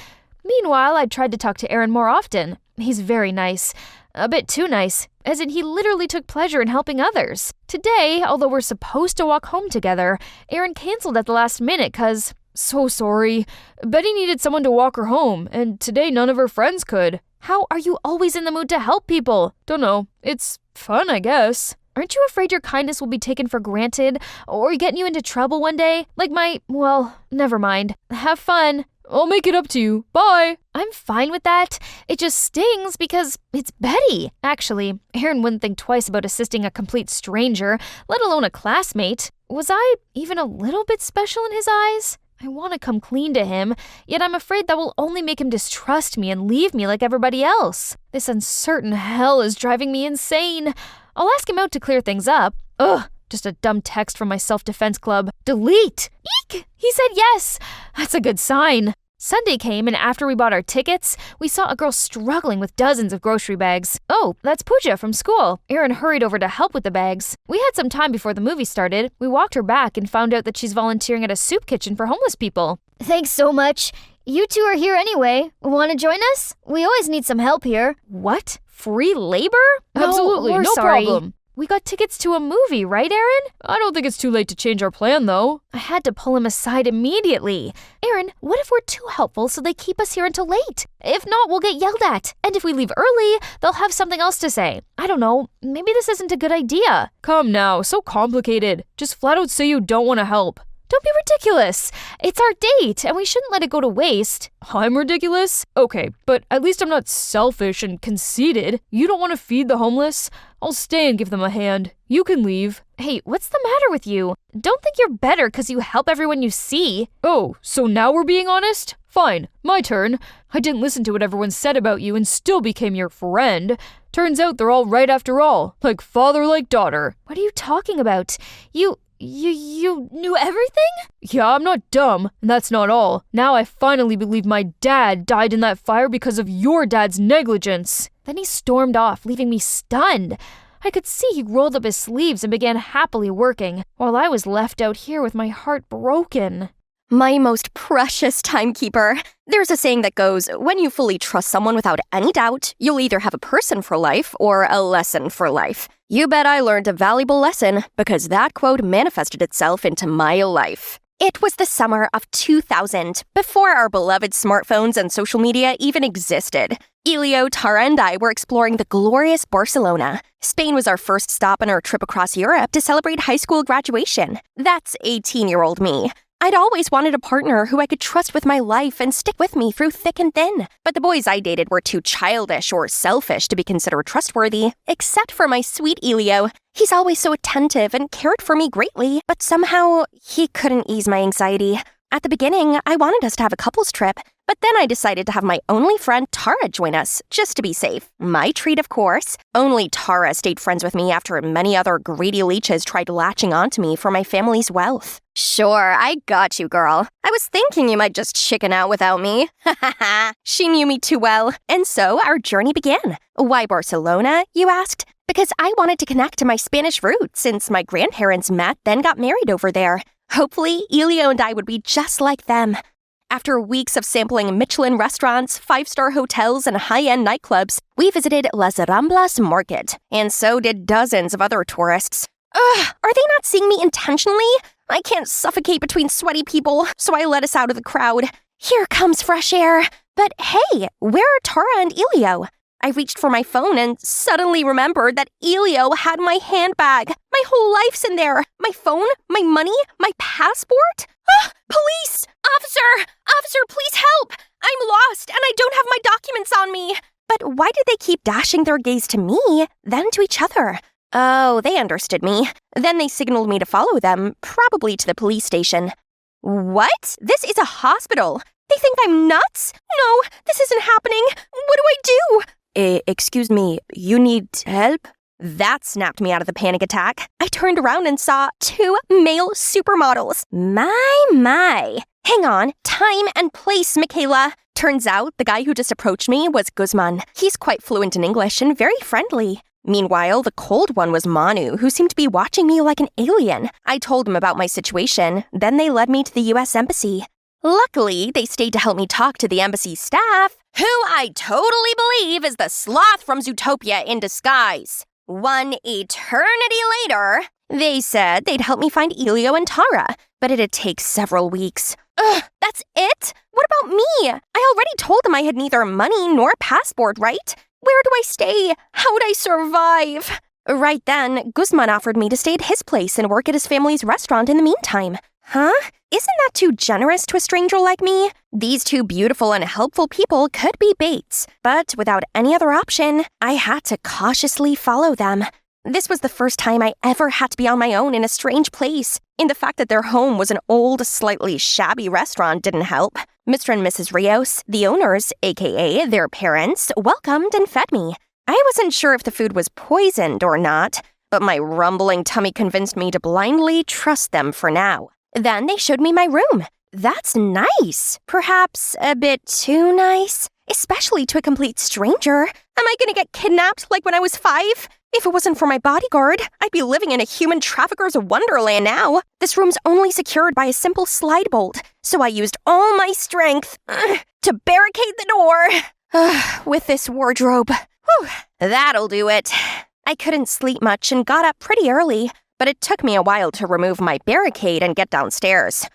Meanwhile, I tried to talk to Aaron more often. He's very nice. A bit too nice, as in he literally took pleasure in helping others. Today, although we're supposed to walk home together, Aaron canceled at the last minute cause... So sorry. Betty needed someone to walk her home, and today none of her friends could. How are you always in the mood to help people? Don't know. It's fun, I guess. Aren't you afraid your kindness will be taken for granted or getting you into trouble one day? Well, never mind. Have fun. I'll make it up to you. Bye. I'm fine with that. It just stings because it's Betty. Actually, Aaron wouldn't think twice about assisting a complete stranger, let alone a classmate. Was I even a little bit special in his eyes? I want to come clean to him, yet I'm afraid that will only make him distrust me and leave me like everybody else. This uncertain hell is driving me insane. I'll ask him out to clear things up. Ugh, just a dumb text from my self-defense club. Delete! Eek! He said yes! That's a good sign. Sunday came, and after we bought our tickets, we saw a girl struggling with dozens of grocery bags. Oh, that's Pooja from school. Aaron hurried over to help with the bags. We had some time before the movie started. We walked her back and found out that she's volunteering at a soup kitchen for homeless people. Thanks so much. You two are here anyway. Want to join us? We always need some help here. What? Free labor? Absolutely, we're no sorry. problem. We got tickets to a movie, right, Aaron? I don't think it's too late to change our plan, though. I had to pull him aside immediately. Aaron, what if we're too helpful so they keep us here until late? If not, we'll get yelled at. And if we leave early, they'll have something else to say. I don't know. Maybe this isn't a good idea. Come now, so complicated. Just flat out say you don't want to help. Don't be ridiculous. It's our date, and we shouldn't let it go to waste. I'm ridiculous? Okay, but at least I'm not selfish and conceited. You don't want to feed the homeless? I'll stay and give them a hand. You can leave. Hey, what's the matter with you? Don't think you're better because you help everyone you see. Oh, so now we're being honest? Fine, my turn. I didn't listen to what everyone said about you and still became your friend. Turns out they're all right after all. Like father, like daughter. What are you talking about? You knew everything? Yeah, I'm not dumb, and that's not all. Now I finally believe my dad died in that fire because of your dad's negligence. Then he stormed off, leaving me stunned. I could see he rolled up his sleeves and began happily working, while I was left out here with my heart broken. My most precious timekeeper. There's a saying that goes, when you fully trust someone without any doubt, you'll either have a person for life or a lesson for life. You bet I learned a valuable lesson because that quote manifested itself into my life. It was the summer of 2000, before our beloved smartphones and social media even existed. Elio, Tara, and I were exploring the glorious Barcelona. Spain was our first stop on our trip across Europe to celebrate high school graduation. That's 18-year-old me. I'd always wanted a partner who I could trust with my life and stick with me through thick and thin. But the boys I dated were too childish or selfish to be considered trustworthy, except for my sweet Elio. He's always so attentive and cared for me greatly, but somehow he couldn't ease my anxiety. At the beginning, I wanted us to have a couples trip, but then I decided to have my only friend Tara join us, just to be safe. My treat, of course. Only Tara stayed friends with me after many other greedy leeches tried latching onto me for my family's wealth. Sure, I got you, girl. I was thinking you might just chicken out without me. Ha ha ha. She knew me too well. And so our journey began. Why Barcelona, you asked? Because I wanted to connect to my Spanish roots since my grandparents met, then got married over there. Hopefully, Elio and I would be just like them. After weeks of sampling Michelin restaurants, 5-star hotels, and high-end nightclubs, we visited Las Ramblas Market, and so did dozens of other tourists. Ugh, are they not seeing me intentionally? I can't suffocate between sweaty people, so I let us out of the crowd. Here comes fresh air. But hey, where are Tara and Elio? I reached for my phone and suddenly remembered that Elio had my handbag. My whole life's in there. My phone, my money, my passport. Ah, police! Officer, please help! I'm lost and I don't have my documents on me. But why did they keep dashing their gaze to me, then to each other? Oh, they understood me. Then they signaled me to follow them, probably to the police station. What? This is a hospital. They think I'm nuts? No, this isn't happening. What do I do? Excuse me, you need help? That snapped me out of the panic attack. I turned around and saw 2 male supermodels. My. Hang on, time and place, Michaela. Turns out the guy who just approached me was Guzman. He's quite fluent in English and very friendly. Meanwhile, the cold one was Manu, who seemed to be watching me like an alien. I told him about my situation, then they led me to the U.S. Embassy. Luckily, they stayed to help me talk to the embassy staff, who I totally believe is the sloth from Zootopia in disguise. One eternity later, they said they'd help me find Elio and Tara, but it'd take several weeks. Ugh, that's it? What about me? I already told them I had neither money nor passport, right? Where do I stay? How would I survive? Right then, Guzman offered me to stay at his place and work at his family's restaurant in the meantime. Huh? Isn't that too generous to a stranger like me? These two beautiful and helpful people could be baits, but without any other option, I had to cautiously follow them. This was the first time I ever had to be on my own in a strange place, and the fact that their home was an old, slightly shabby restaurant didn't help. Mr. and Mrs. Rios, the owners, aka their parents, welcomed and fed me. I wasn't sure if the food was poisoned or not, but my rumbling tummy convinced me to blindly trust them for now. Then they showed me my room. That's nice. Perhaps a bit too nice, especially to a complete stranger. Am I gonna get kidnapped like when I was 5? If it wasn't for my bodyguard, I'd be living in a human trafficker's wonderland now. This room's only secured by a simple slide bolt, so I used all my strength to barricade the door with this wardrobe. Whew, that'll do it. I couldn't sleep much and got up pretty early, but it took me a while to remove my barricade and get downstairs.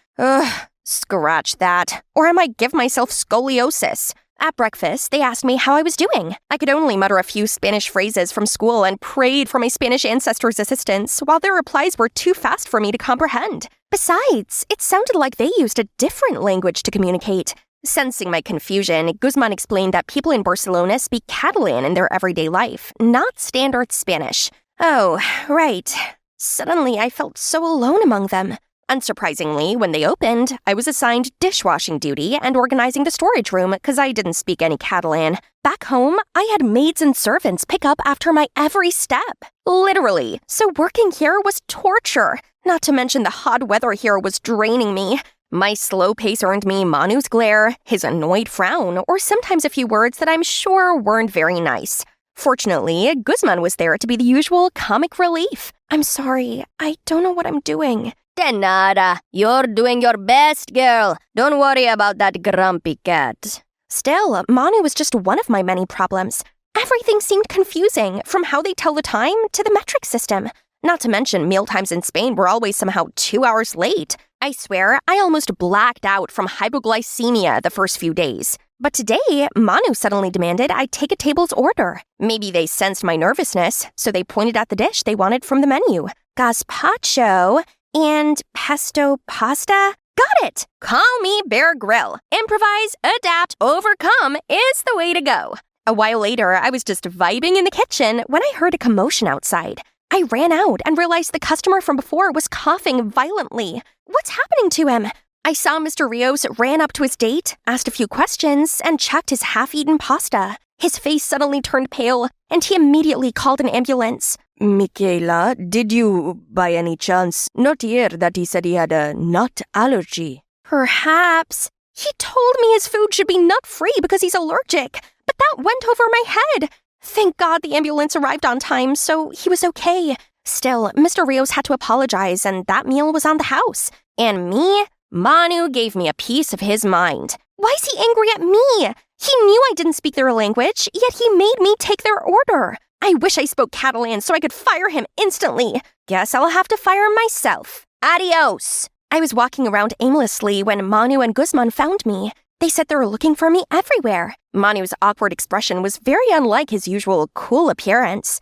Scratch that, or I might give myself scoliosis. At breakfast, they asked me how I was doing. I could only mutter a few Spanish phrases from school and prayed for my Spanish ancestors' assistance, while their replies were too fast for me to comprehend. Besides, it sounded like they used a different language to communicate. Sensing my confusion, Guzman explained that people in Barcelona speak Catalan in their everyday life, not standard Spanish. Oh, right. Suddenly, I felt so alone among them. Unsurprisingly, when they opened, I was assigned dishwashing duty and organizing the storage room because I didn't speak any Catalan. Back home, I had maids and servants pick up after my every step. Literally. So working here was torture. Not to mention the hot weather here was draining me. My slow pace earned me Manu's glare, his annoyed frown, or sometimes a few words that I'm sure weren't very nice. Fortunately, Guzman was there to be the usual comic relief. I'm sorry, I don't know what I'm doing. De nada. You're doing your best, girl. Don't worry about that grumpy cat. Still, Manu was just one of my many problems. Everything seemed confusing, from how they tell the time to the metric system. Not to mention, mealtimes in Spain were always somehow 2 hours late. I swear, I almost blacked out from hypoglycemia the first few days. But today, Manu suddenly demanded I take a table's order. Maybe they sensed my nervousness, so they pointed at the dish they wanted from the menu. Gazpacho and pesto pasta? Got it! Call me Bear Grylls. Improvise, adapt, overcome is the way to go. A while later, I was just vibing in the kitchen when I heard a commotion outside. I ran out and realized the customer from before was coughing violently. What's happening to him? I saw Mr. Rios ran up to his date, asked a few questions, and checked his half-eaten pasta. His face suddenly turned pale, and he immediately called an ambulance. Michaela, did you, by any chance, not hear that he said he had a nut allergy? Perhaps. He told me his food should be nut-free because he's allergic, but that went over my head. Thank God the ambulance arrived on time, so he was okay. Still, Mr. Rios had to apologize, and that meal was on the house. And me? Manu gave me a piece of his mind. Why is he angry at me? He knew I didn't speak their language, yet he made me take their order. I wish I spoke Catalan so I could fire him instantly. Guess I'll have to fire myself. Adios. I was walking around aimlessly when Manu and Guzman found me. They said they were looking for me everywhere. Manu's awkward expression was very unlike his usual cool appearance.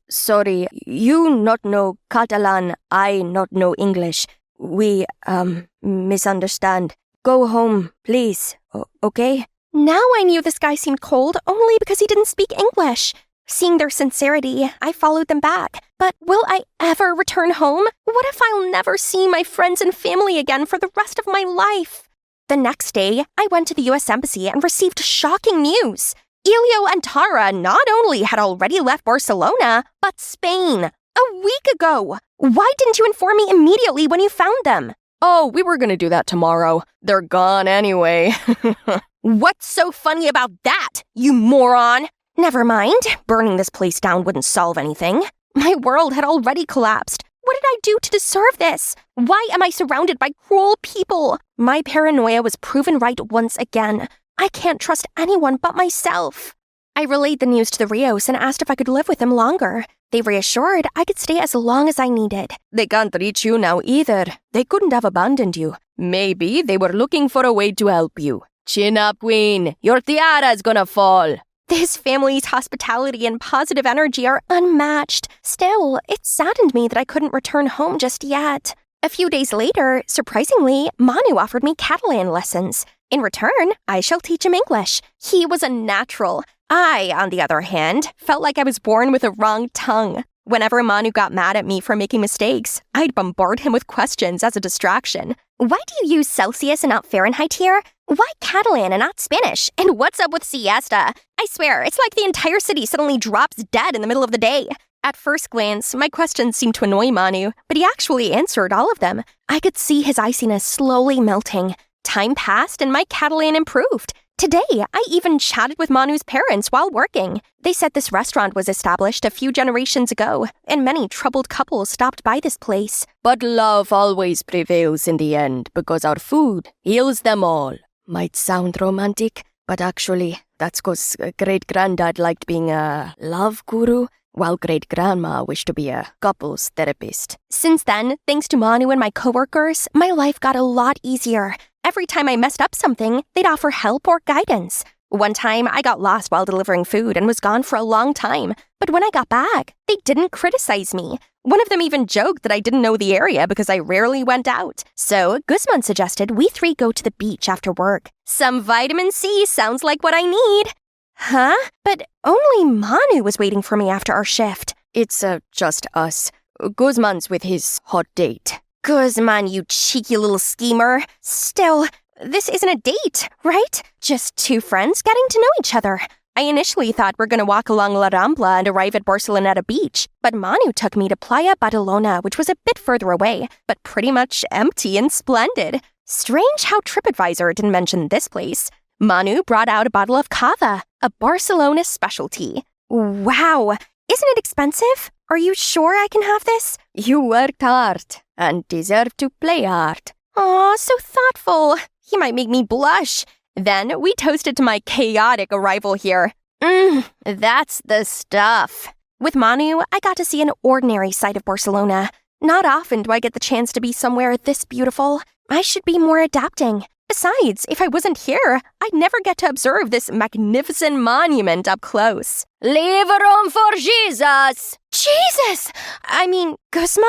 Sorry, you not know Catalan, I not know English. We, misunderstand. Go home, please, okay? Now I knew this guy seemed cold only because he didn't speak English. Seeing their sincerity, I followed them back. But will I ever return home? What if I'll never see my friends and family again for the rest of my life? The next day, I went to the U.S. Embassy and received shocking news. Elio and Tara not only had already left Barcelona, but Spain. A week ago. Why didn't you inform me immediately when you found them? Oh, we were gonna do that tomorrow. They're gone anyway. What's so funny about that, you moron? Never mind. Burning this place down wouldn't solve anything. My world had already collapsed. What did I do to deserve this? Why am I surrounded by cruel people? My paranoia was proven right once again. I can't trust anyone but myself. I relayed the news to the Rios and asked if I could live with them longer. They reassured I could stay as long as I needed. They can't reach you now either. They couldn't have abandoned you. Maybe they were looking for a way to help you. Chin up, Queen. Your tiara's gonna fall. This family's hospitality and positive energy are unmatched. Still, it saddened me that I couldn't return home just yet. A few days later, surprisingly, Manu offered me Catalan lessons. In return, I shall teach him English. He was a natural. I, on the other hand, felt like I was born with a wrong tongue. Whenever Manu got mad at me for making mistakes, I'd bombard him with questions as a distraction. Why do you use Celsius and not Fahrenheit here? Why Catalan and not Spanish? And what's up with siesta? I swear, it's like the entire city suddenly drops dead in the middle of the day. At first glance, my questions seemed to annoy Manu, but he actually answered all of them. I could see his iciness slowly melting. Time passed and my Catalan improved. Today, I even chatted with Manu's parents while working. They said this restaurant was established a few generations ago, and many troubled couples stopped by this place. But love always prevails in the end because our food heals them all. Might sound romantic, but actually, that's because great-granddad liked being a love guru, while great-grandma wished to be a couples therapist. Since then, thanks to Manu and my coworkers, my life got a lot easier. Every time I messed up something, they'd offer help or guidance. One time, I got lost while delivering food and was gone for a long time. But when I got back, they didn't criticize me. One of them even joked that I didn't know the area because I rarely went out. So Guzman suggested we three go to the beach after work. Some vitamin C sounds like what I need. Huh? But only Manu was waiting for me after our shift. It's just us. Guzman's with his hot date. Guzman, you cheeky little schemer. Still, this isn't a date, right? Just two friends getting to know each other. I initially thought we're gonna walk along La Rambla and arrive at Barceloneta Beach, but Manu took me to Playa Badalona, which was a bit further away, but pretty much empty and splendid. Strange how TripAdvisor didn't mention this place. Manu brought out a bottle of cava, a Barcelona specialty. Wow, isn't it expensive? Are you sure I can have this? You worked hard and deserve to play hard. Aw, so thoughtful. He might make me blush. Then we toasted to my chaotic arrival here. That's the stuff. With Manu, I got to see an ordinary side of Barcelona. Not often do I get the chance to be somewhere this beautiful. I should be more adapting. Besides, if I wasn't here, I'd never get to observe this magnificent monument up close. Leave room for Jesus! Jesus! I mean, Guzman?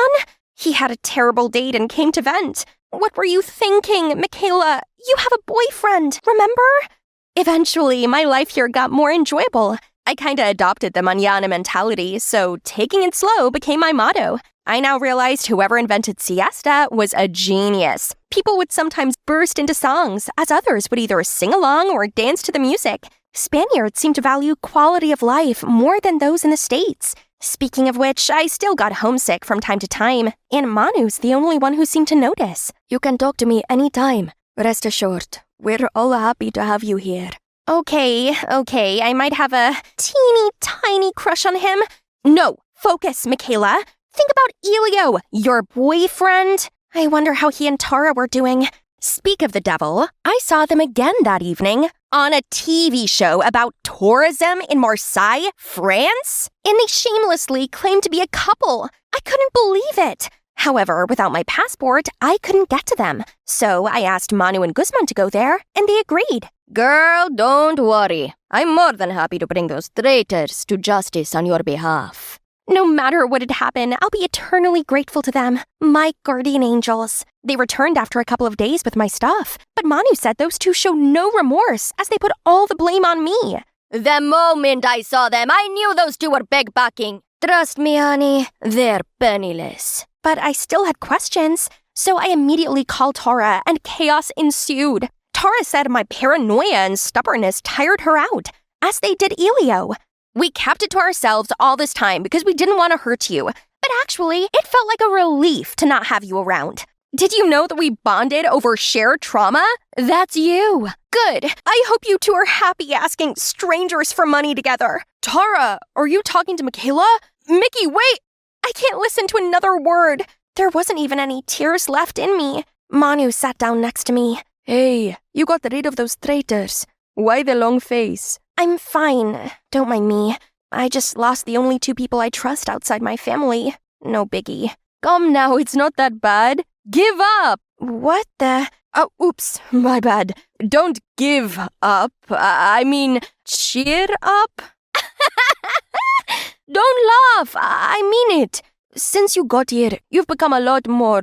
He had a terrible date and came to vent. What were you thinking, Michaela? You have a boyfriend, remember? Eventually, my life here got more enjoyable. I kinda adopted the mañana mentality, so taking it slow became my motto. I now realized whoever invented siesta was a genius. People would sometimes burst into songs, as others would either sing along or dance to the music. Spaniards seem to value quality of life more than those in the States. Speaking of which, I still got homesick from time to time, and Manu's the only one who seemed to notice. You can talk to me anytime. Rest assured, we're all happy to have you here. Okay, I might have a teeny tiny crush on him. No, focus, Michaela. Think about Elio, your boyfriend. I wonder how he and Tara were doing. Speak of the devil, I saw them again that evening on a TV show about tourism in Marseille, France. And they shamelessly claimed to be a couple. I couldn't believe it. However, without my passport, I couldn't get to them. So I asked Manu and Guzman to go there, and they agreed. Girl, don't worry. I'm more than happy to bring those traitors to justice on your behalf. No matter what had happened, I'll be eternally grateful to them. My guardian angels. They returned after a couple of days with my stuff, but Manu said those two showed no remorse as they put all the blame on me. The moment I saw them, I knew those two were beg-backing. Trust me, honey, they're penniless. But I still had questions, so I immediately called Tara and chaos ensued. Tara said my paranoia and stubbornness tired her out, as they did Elio. We kept it to ourselves all this time because we didn't want to hurt you. But actually, it felt like a relief to not have you around. Did you know that we bonded over shared trauma? That's you. Good. I hope you two are happy asking strangers for money together. Tara, are you talking to Michaela? Mickey, wait! I can't listen to another word. There wasn't even any tears left in me. Manu sat down next to me. Hey, you got rid of those traitors. Why the long face? I'm fine. Don't mind me. I just lost the only two people I trust outside my family. No biggie. Come now, it's not that bad. Give up! What the? Oh, oops, my bad. Don't give up. I mean, cheer up. Don't laugh. I mean it. Since you got here, you've become a lot more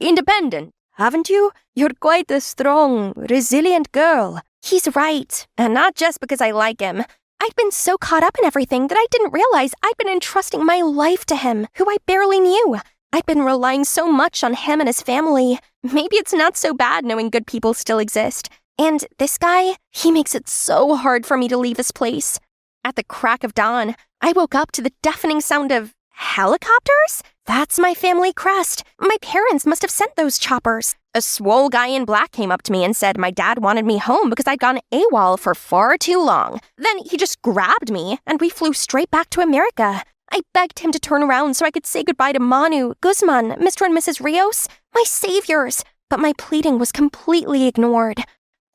independent, haven't you? You're quite a strong, resilient girl. He's right, and not just because I like him. I'd been so caught up in everything that I didn't realize I'd been entrusting my life to him, who I barely knew. I'd been relying so much on him and his family. Maybe it's not so bad knowing good people still exist. And this guy, he makes it so hard for me to leave this place. At the crack of dawn, I woke up to the deafening sound of helicopters? That's my family crest. My parents must have sent those choppers. A swole guy in black came up to me and said my dad wanted me home because I'd gone AWOL for far too long. Then he just grabbed me and we flew straight back to America. I begged him to turn around so I could say goodbye to Manu, Guzman, Mr. and Mrs. Rios, my saviors, but my pleading was completely ignored.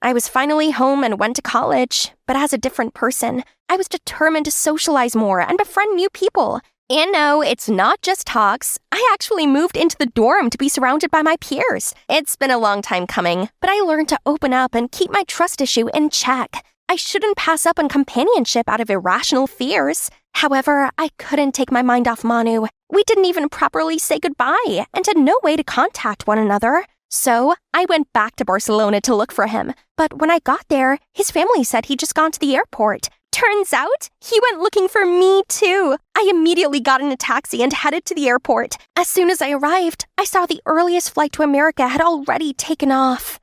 I was finally home and went to college, but as a different person. I was determined to socialize more and befriend new people. And no, it's not just talks. I actually moved into the dorm to be surrounded by my peers. It's been a long time coming, but I learned to open up and keep my trust issue in check. I shouldn't pass up on companionship out of irrational fears. However, I couldn't take my mind off Manu. We didn't even properly say goodbye and had no way to contact one another. So I went back to Barcelona to look for him. But when I got there, his family said he'd just gone to the airport. Turns out, he went looking for me too. I immediately got in a taxi and headed to the airport. As soon as I arrived, I saw the earliest flight to America had already taken off.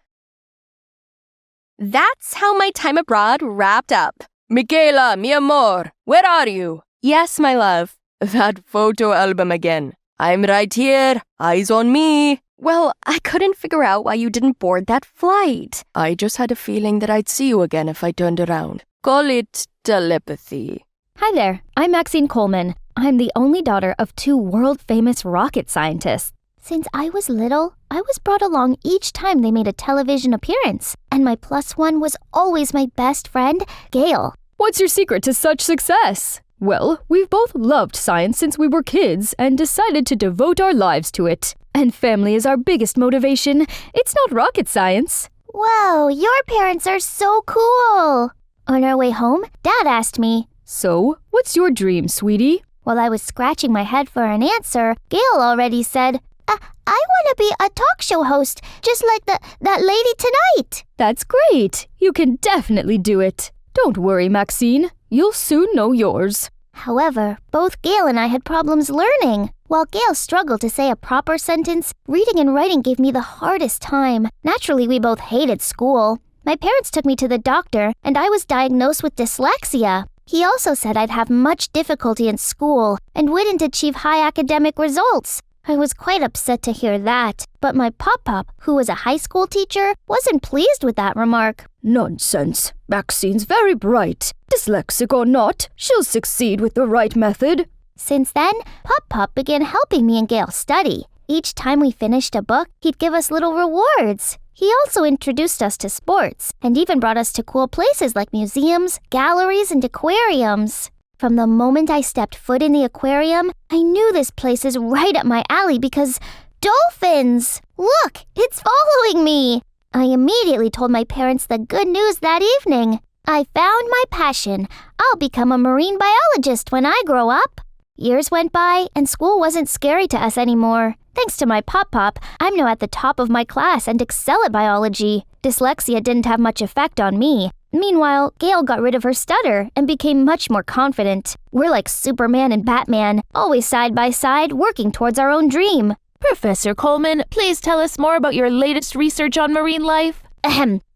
That's how my time abroad wrapped up. Michaela, mi amor, where are you? Yes, my love. That photo album again. I'm right here, eyes on me. Well, I couldn't figure out why you didn't board that flight. I just had a feeling that I'd see you again if I turned around. Call it telepathy. Hi there, I'm Maxine Coleman. I'm the only daughter of two world-famous rocket scientists. Since I was little, I was brought along each time they made a television appearance, and my plus one was always my best friend, Gail. What's your secret to such success? Well, we've both loved science since we were kids and decided to devote our lives to it. And family is our biggest motivation. It's not rocket science. Whoa, your parents are so cool! On our way home, Dad asked me, So, what's your dream, sweetie? while I was scratching my head for an answer, Gail already said, I want to be a talk show host, just like that lady tonight. That's great. You can definitely do it. Don't worry, Maxine. You'll soon know yours. However, both Gail and I had problems learning. While Gail struggled to say a proper sentence, reading and writing gave me the hardest time. Naturally, we both hated school. My parents took me to the doctor, and I was diagnosed with dyslexia. He also said I'd have much difficulty in school and wouldn't achieve high academic results. I was quite upset to hear that, but my pop-pop, who was a high school teacher, wasn't pleased with that remark. Nonsense. Maxine's very bright. Dyslexic or not, she'll succeed with the right method. Since then, Pop-Pop began helping me and Gail study. Each time we finished a book, he'd give us little rewards. He also introduced us to sports and even brought us to cool places like museums, galleries, and aquariums. From the moment I stepped foot in the aquarium, I knew this place is right up my alley because dolphins! Look, it's following me! I immediately told my parents the good news that evening. I found my passion. I'll become a marine biologist when I grow up. Years went by, and school wasn't scary to us anymore. Thanks to my pop-pop, I'm now at the top of my class and excel at biology. Dyslexia didn't have much effect on me. Meanwhile, Gail got rid of her stutter and became much more confident. We're like Superman and Batman, always side by side, working towards our own dream. Professor Coleman, please tell us more about your latest research on marine life.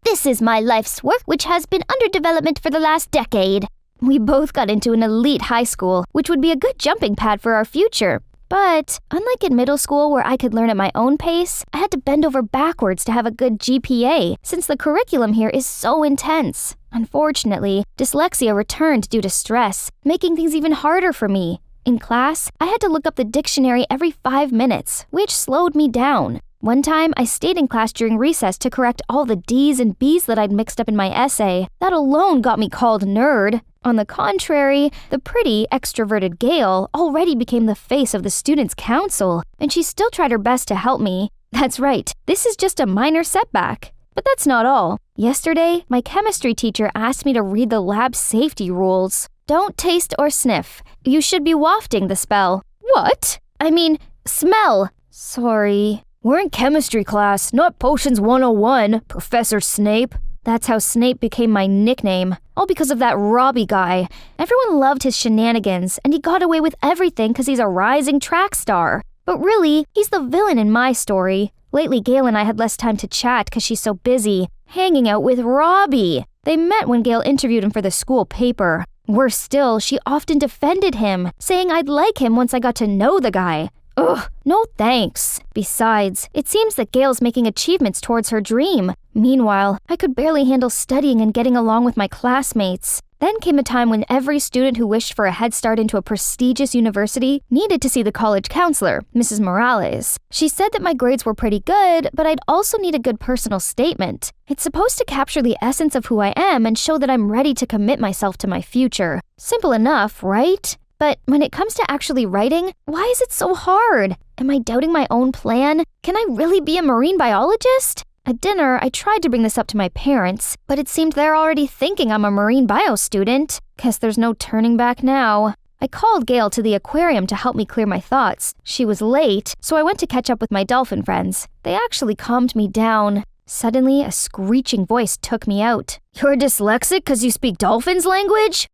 This is my life's work, which has been under development for the last decade. We both got into an elite high school, which would be a good jumping pad for our future. But unlike in middle school where I could learn at my own pace, I had to bend over backwards to have a good GPA since the curriculum here is so intense. Unfortunately, dyslexia returned due to stress, making things even harder for me. In class, I had to look up the dictionary every 5 minutes, which slowed me down. One time, I stayed in class during recess to correct all the D's and B's that I'd mixed up in my essay. That alone got me called nerd. On the contrary, the pretty, extroverted Gail already became the face of the students' council, and she still tried her best to help me. That's right, this is just a minor setback. But that's not all. Yesterday, my chemistry teacher asked me to read the lab safety rules. Don't taste or sniff. You should be wafting the spell. What? I mean, smell. Sorry. We're in chemistry class, not Potions 101, Professor Snape. That's how Snape became my nickname. All because of that Robbie guy. Everyone loved his shenanigans, and he got away with everything because he's a rising track star. But really, he's the villain in my story. Lately, Gail and I had less time to chat because she's so busy, hanging out with Robbie. They met when Gail interviewed him for the school paper. Worse still, she often defended him, saying I'd like him once I got to know the guy. Ugh, no thanks. Besides, it seems that Gail's making achievements towards her dream. Meanwhile, I could barely handle studying and getting along with my classmates. Then came a time when every student who wished for a head start into a prestigious university needed to see the college counselor, Mrs. Morales. She said that my grades were pretty good, but I'd also need a good personal statement. It's supposed to capture the essence of who I am and show that I'm ready to commit myself to my future. Simple enough, right? But when it comes to actually writing, why is it so hard? Am I doubting my own plan? Can I really be a marine biologist? At dinner, I tried to bring this up to my parents, but it seemed they're already thinking I'm a marine bio student. Guess there's no turning back now. I called Gail to the aquarium to help me clear my thoughts. She was late, so I went to catch up with my dolphin friends. They actually calmed me down. Suddenly, a screeching voice took me out. You're dyslexic because you speak dolphins language?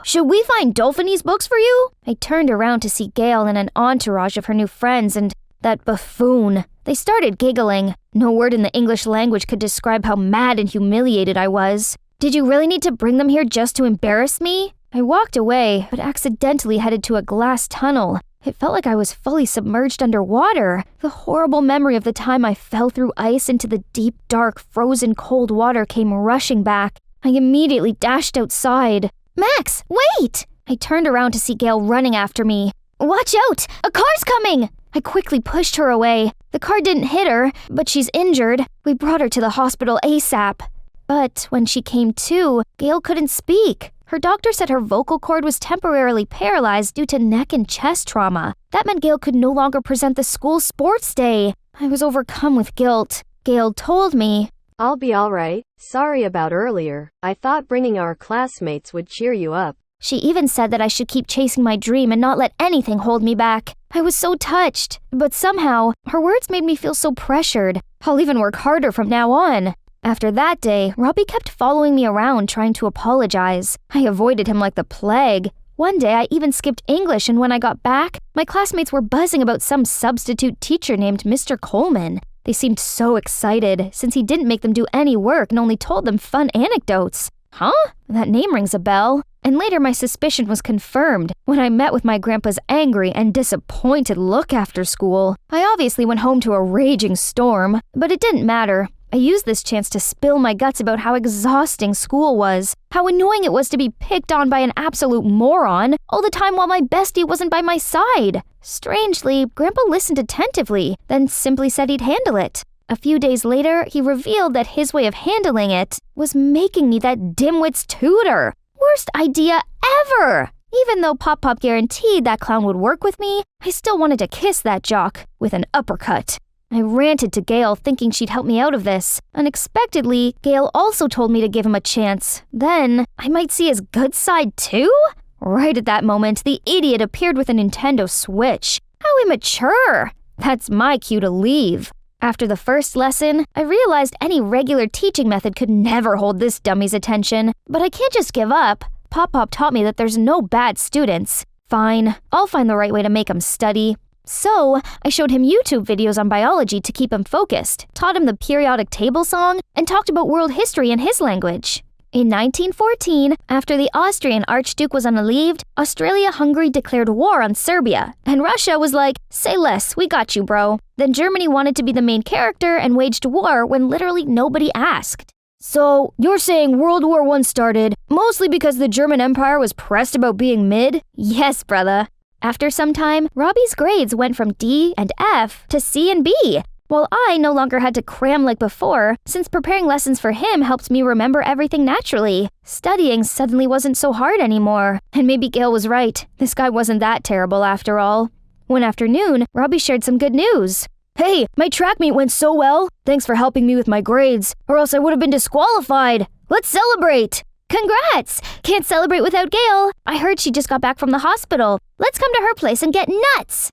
Should we find Dolphinese books for you? I turned around to see Gail and an entourage of her new friends and that buffoon. They started giggling. No word in the English language could describe how mad and humiliated I was. Did you really need to bring them here just to embarrass me? I walked away, but accidentally headed to a glass tunnel. It felt like I was fully submerged underwater. The horrible memory of the time I fell through ice into the deep, dark, frozen cold water came rushing back. I immediately dashed outside. Max, wait! I turned around to see Gail running after me. Watch out! A car's coming! I quickly pushed her away. The car didn't hit her, but she's injured. We brought her to the hospital ASAP. But when she came to, Gail couldn't speak. Her doctor said her vocal cord was temporarily paralyzed due to neck and chest trauma. That meant Gail could no longer present the school sports day. I was overcome with guilt. Gail told me, "I'll be all right. Sorry about earlier. I thought bringing our classmates would cheer you up." She even said that I should keep chasing my dream and not let anything hold me back. I was so touched, but somehow, her words made me feel so pressured. I'll even work harder from now on. After that day, Robbie kept following me around trying to apologize. I avoided him like the plague. One day, I even skipped English, and when I got back, my classmates were buzzing about some substitute teacher named Mr. Coleman. They seemed so excited, since he didn't make them do any work and only told them fun anecdotes. Huh? That name rings a bell. And later my suspicion was confirmed when I met with my grandpa's angry and disappointed look after school. I obviously went home to a raging storm, but it didn't matter. I used this chance to spill my guts about how exhausting school was, how annoying it was to be picked on by an absolute moron all the time while my bestie wasn't by my side. Strangely, Grandpa listened attentively, then simply said he'd handle it. A few days later, he revealed that his way of handling it was making me that dimwit's tutor. Worst idea ever! Even though Pop Pop guaranteed that clown would work with me, I still wanted to kiss that jock with an uppercut. I ranted to Gail thinking she'd help me out of this. Unexpectedly, Gail also told me to give him a chance. Then, I might see his good side too? Right at that moment, the idiot appeared with a Nintendo Switch. How immature! That's my cue to leave. After the first lesson, I realized any regular teaching method could never hold this dummy's attention. But I can't just give up. Pop Pop taught me that there's no bad students. Fine, I'll find the right way to make him study. So, I showed him YouTube videos on biology to keep him focused, taught him the periodic table song, and talked about world history in his language. In 1914, after the Austrian Archduke was unalieved, Austria-Hungary declared war on Serbia, and Russia was like, "Say less, we got you, bro." Then Germany wanted to be the main character and waged war when literally nobody asked. So, you're saying World War I started mostly because the German Empire was pressed about being mid? Yes, brother. After some time, Robbie's grades went from D and F to C and B. While I no longer had to cram like before, since preparing lessons for him helped me remember everything naturally. Studying suddenly wasn't so hard anymore. And maybe Gail was right. This guy wasn't that terrible after all. One afternoon, Robbie shared some good news. Hey, my track meet went so well. Thanks for helping me with my grades, or else I would have been disqualified. Let's celebrate. Congrats! Can't celebrate without Gail. I heard she just got back from the hospital. Let's come to her place and get nuts.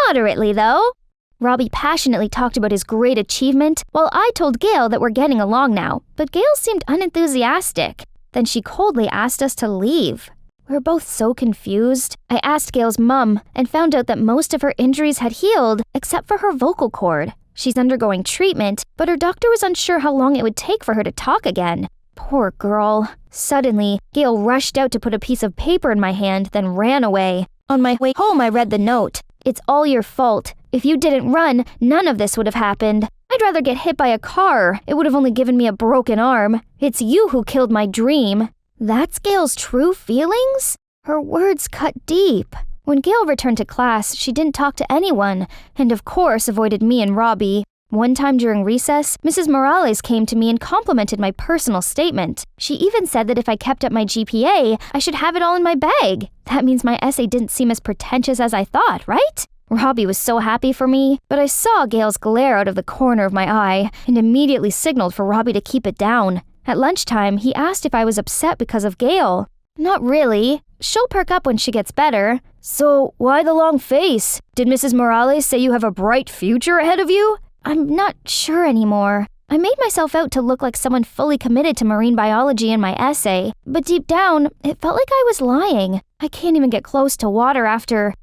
Moderately, though. Robbie passionately talked about his great achievement, while I told Gail that we're getting along now, but Gail seemed unenthusiastic. Then she coldly asked us to leave. We were both so confused. I asked Gail's mum and found out that most of her injuries had healed, except for her vocal cord. She's undergoing treatment, but her doctor was unsure how long it would take for her to talk again. Poor girl. Suddenly, Gail rushed out to put a piece of paper in my hand, then ran away. On my way home, I read the note. It's all your fault. If you didn't run, none of this would have happened. I'd rather get hit by a car. It would have only given me a broken arm. It's you who killed my dream. That's Gail's true feelings? Her words cut deep. When Gail returned to class, she didn't talk to anyone, and of course avoided me and Robbie. One time during recess, Mrs. Morales came to me and complimented my personal statement. She even said that if I kept up my GPA, I should have it all in my bag. That means my essay didn't seem as pretentious as I thought, right? Robbie was so happy for me, but I saw Gail's glare out of the corner of my eye and immediately signaled for Robbie to keep it down. At lunchtime, he asked if I was upset because of Gail. Not really. She'll perk up when she gets better. So, why the long face? Did Mrs. Morales say you have a bright future ahead of you? I'm not sure anymore. I made myself out to look like someone fully committed to marine biology in my essay, but deep down, it felt like I was lying. I can't even get close to water after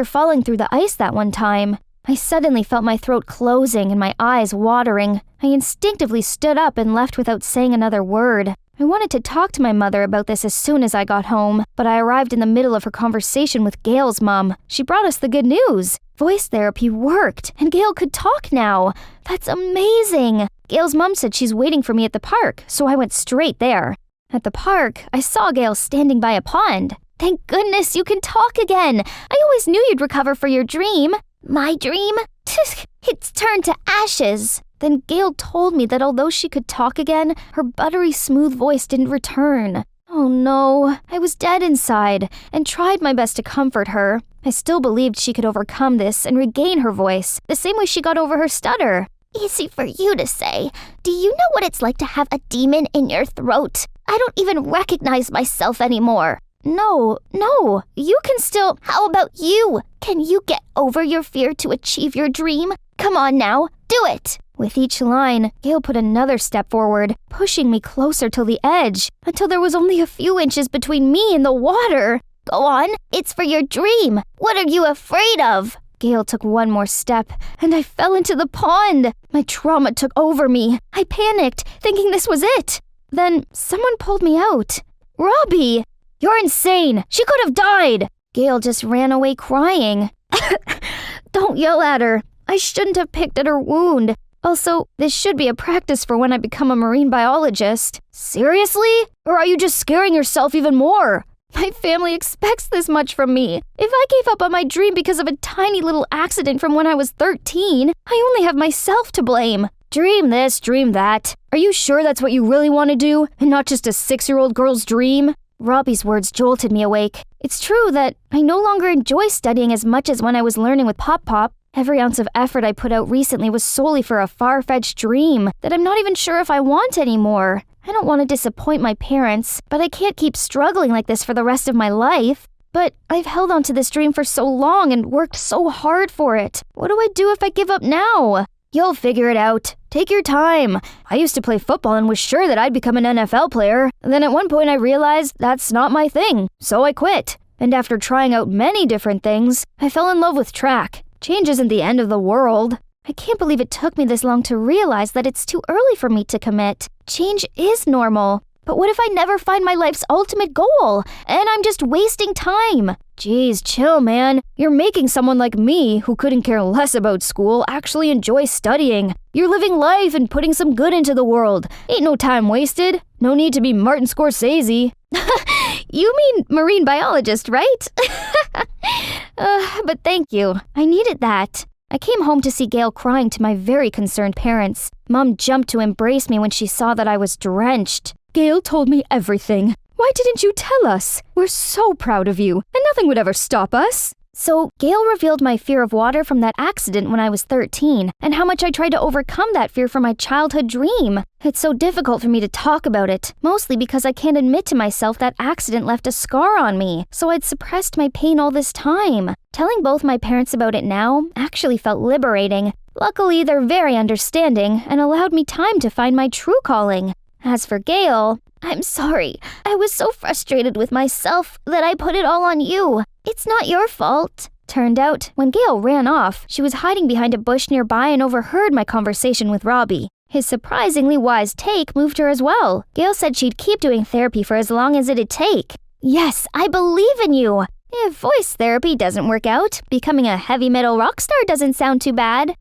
falling through the ice that one time. I suddenly felt my throat closing and my eyes watering. I instinctively stood up and left without saying another word. I wanted to talk to my mother about this as soon as I got home, but I arrived in the middle of her conversation with Gail's mom. She brought us the good news. Voice therapy worked, and Gail could talk now. That's amazing. Gail's mom said she's waiting for me at the park, so I went straight there. At the park, I saw Gail standing by a pond. Thank goodness you can talk again. I always knew you'd recover for your dream. My dream? It's turned to ashes. Then Gail told me that although she could talk again, her buttery smooth voice didn't return. Oh no, I was dead inside and tried my best to comfort her. I still believed she could overcome this and regain her voice, the same way she got over her stutter. Easy for you to say. Do you know what it's like to have a demon in your throat? I don't even recognize myself anymore. No, you can still... How about you? Can you get over your fear to achieve your dream? Come on now, do it! With each line, Gail put another step forward, pushing me closer to the edge, until there was only a few inches between me and the water. Go on, it's for your dream. What are you afraid of? Gail took one more step, and I fell into the pond. My trauma took over me. I panicked, thinking this was it. Then someone pulled me out. Robbie! You're insane! She could have died! Gail just ran away crying. Don't yell at her. I shouldn't have picked at her wound. Also, this should be a practice for when I become a marine biologist. Seriously? Or are you just scaring yourself even more? My family expects this much from me. If I gave up on my dream because of a tiny little accident from when I was 13, I only have myself to blame. Dream this, dream that. Are you sure that's what you really want to do, and not just a 6-year-old girl's dream? Robbie's words jolted me awake. It's true that I no longer enjoy studying as much as when I was learning with Pop Pop. Every ounce of effort I put out recently was solely for a far-fetched dream that I'm not even sure if I want anymore. I don't want to disappoint my parents, but I can't keep struggling like this for the rest of my life. But I've held on to this dream for so long and worked so hard for it. What do I do if I give up now? You'll figure it out. Take your time. I used to play football and was sure that I'd become an NFL player. Then at one point I realized that's not my thing, so I quit. And after trying out many different things, I fell in love with track. Change isn't the end of the world. I can't believe it took me this long to realize that it's too early for me to commit. Change is normal. But what if I never find my life's ultimate goal, and I'm just wasting time? Jeez, chill, man. You're making someone like me, who couldn't care less about school, actually enjoy studying. You're living life and putting some good into the world. Ain't no time wasted. No need to be Martin Scorsese. You mean marine biologist, right? But thank you. I needed that. I came home to see Gail crying to my very concerned parents. Mom jumped to embrace me when she saw that I was drenched. Gail told me everything. Why didn't you tell us? We're so proud of you, and nothing would ever stop us. So, Gail revealed my fear of water from that accident when I was 13, and how much I tried to overcome that fear from my childhood dream. It's so difficult for me to talk about it, mostly because I can't admit to myself that accident left a scar on me, so I'd suppressed my pain all this time. Telling both my parents about it now actually felt liberating. Luckily, they're very understanding and allowed me time to find my true calling. As for Gail, I'm sorry. I was so frustrated with myself that I put it all on you. It's not your fault. Turned out, when Gail ran off, she was hiding behind a bush nearby and overheard my conversation with Robbie. His surprisingly wise take moved her as well. Gail said she'd keep doing therapy for as long as it'd take. Yes, I believe in you. If voice therapy doesn't work out, becoming a heavy metal rock star doesn't sound too bad.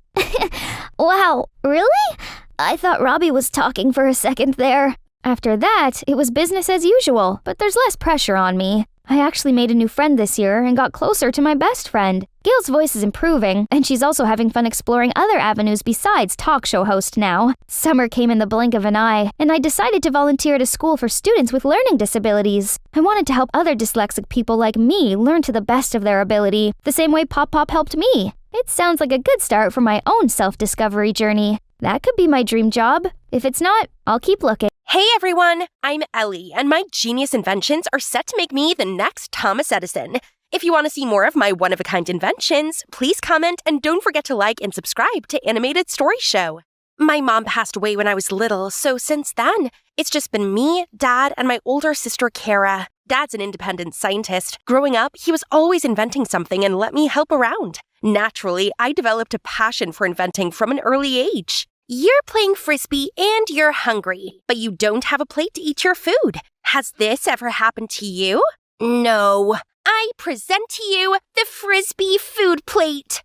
Wow, really? I thought Robbie was talking for a second there. After that, it was business as usual, but there's less pressure on me. I actually made a new friend this year and got closer to my best friend. Gail's voice is improving, and she's also having fun exploring other avenues besides talk show host now. Summer came in the blink of an eye, and I decided to volunteer at a school for students with learning disabilities. I wanted to help other dyslexic people like me learn to the best of their ability, the same way Pop Pop helped me. It sounds like a good start for my own self-discovery journey. That could be my dream job. If it's not, I'll keep looking. Hey everyone, I'm Ellie, and my genius inventions are set to make me the next Thomas Edison. If you want to see more of my one-of-a-kind inventions, please comment and don't forget to like and subscribe to Animated Story Show. My mom passed away when I was little, so since then, it's just been me, Dad, and my older sister Kara. Dad's an independent scientist. Growing up, he was always inventing something and let me help around. Naturally, I developed a passion for inventing from an early age. You're playing Frisbee and you're hungry, but you don't have a plate to eat your food. Has this ever happened to you? No. I present to you the Frisbee food plate.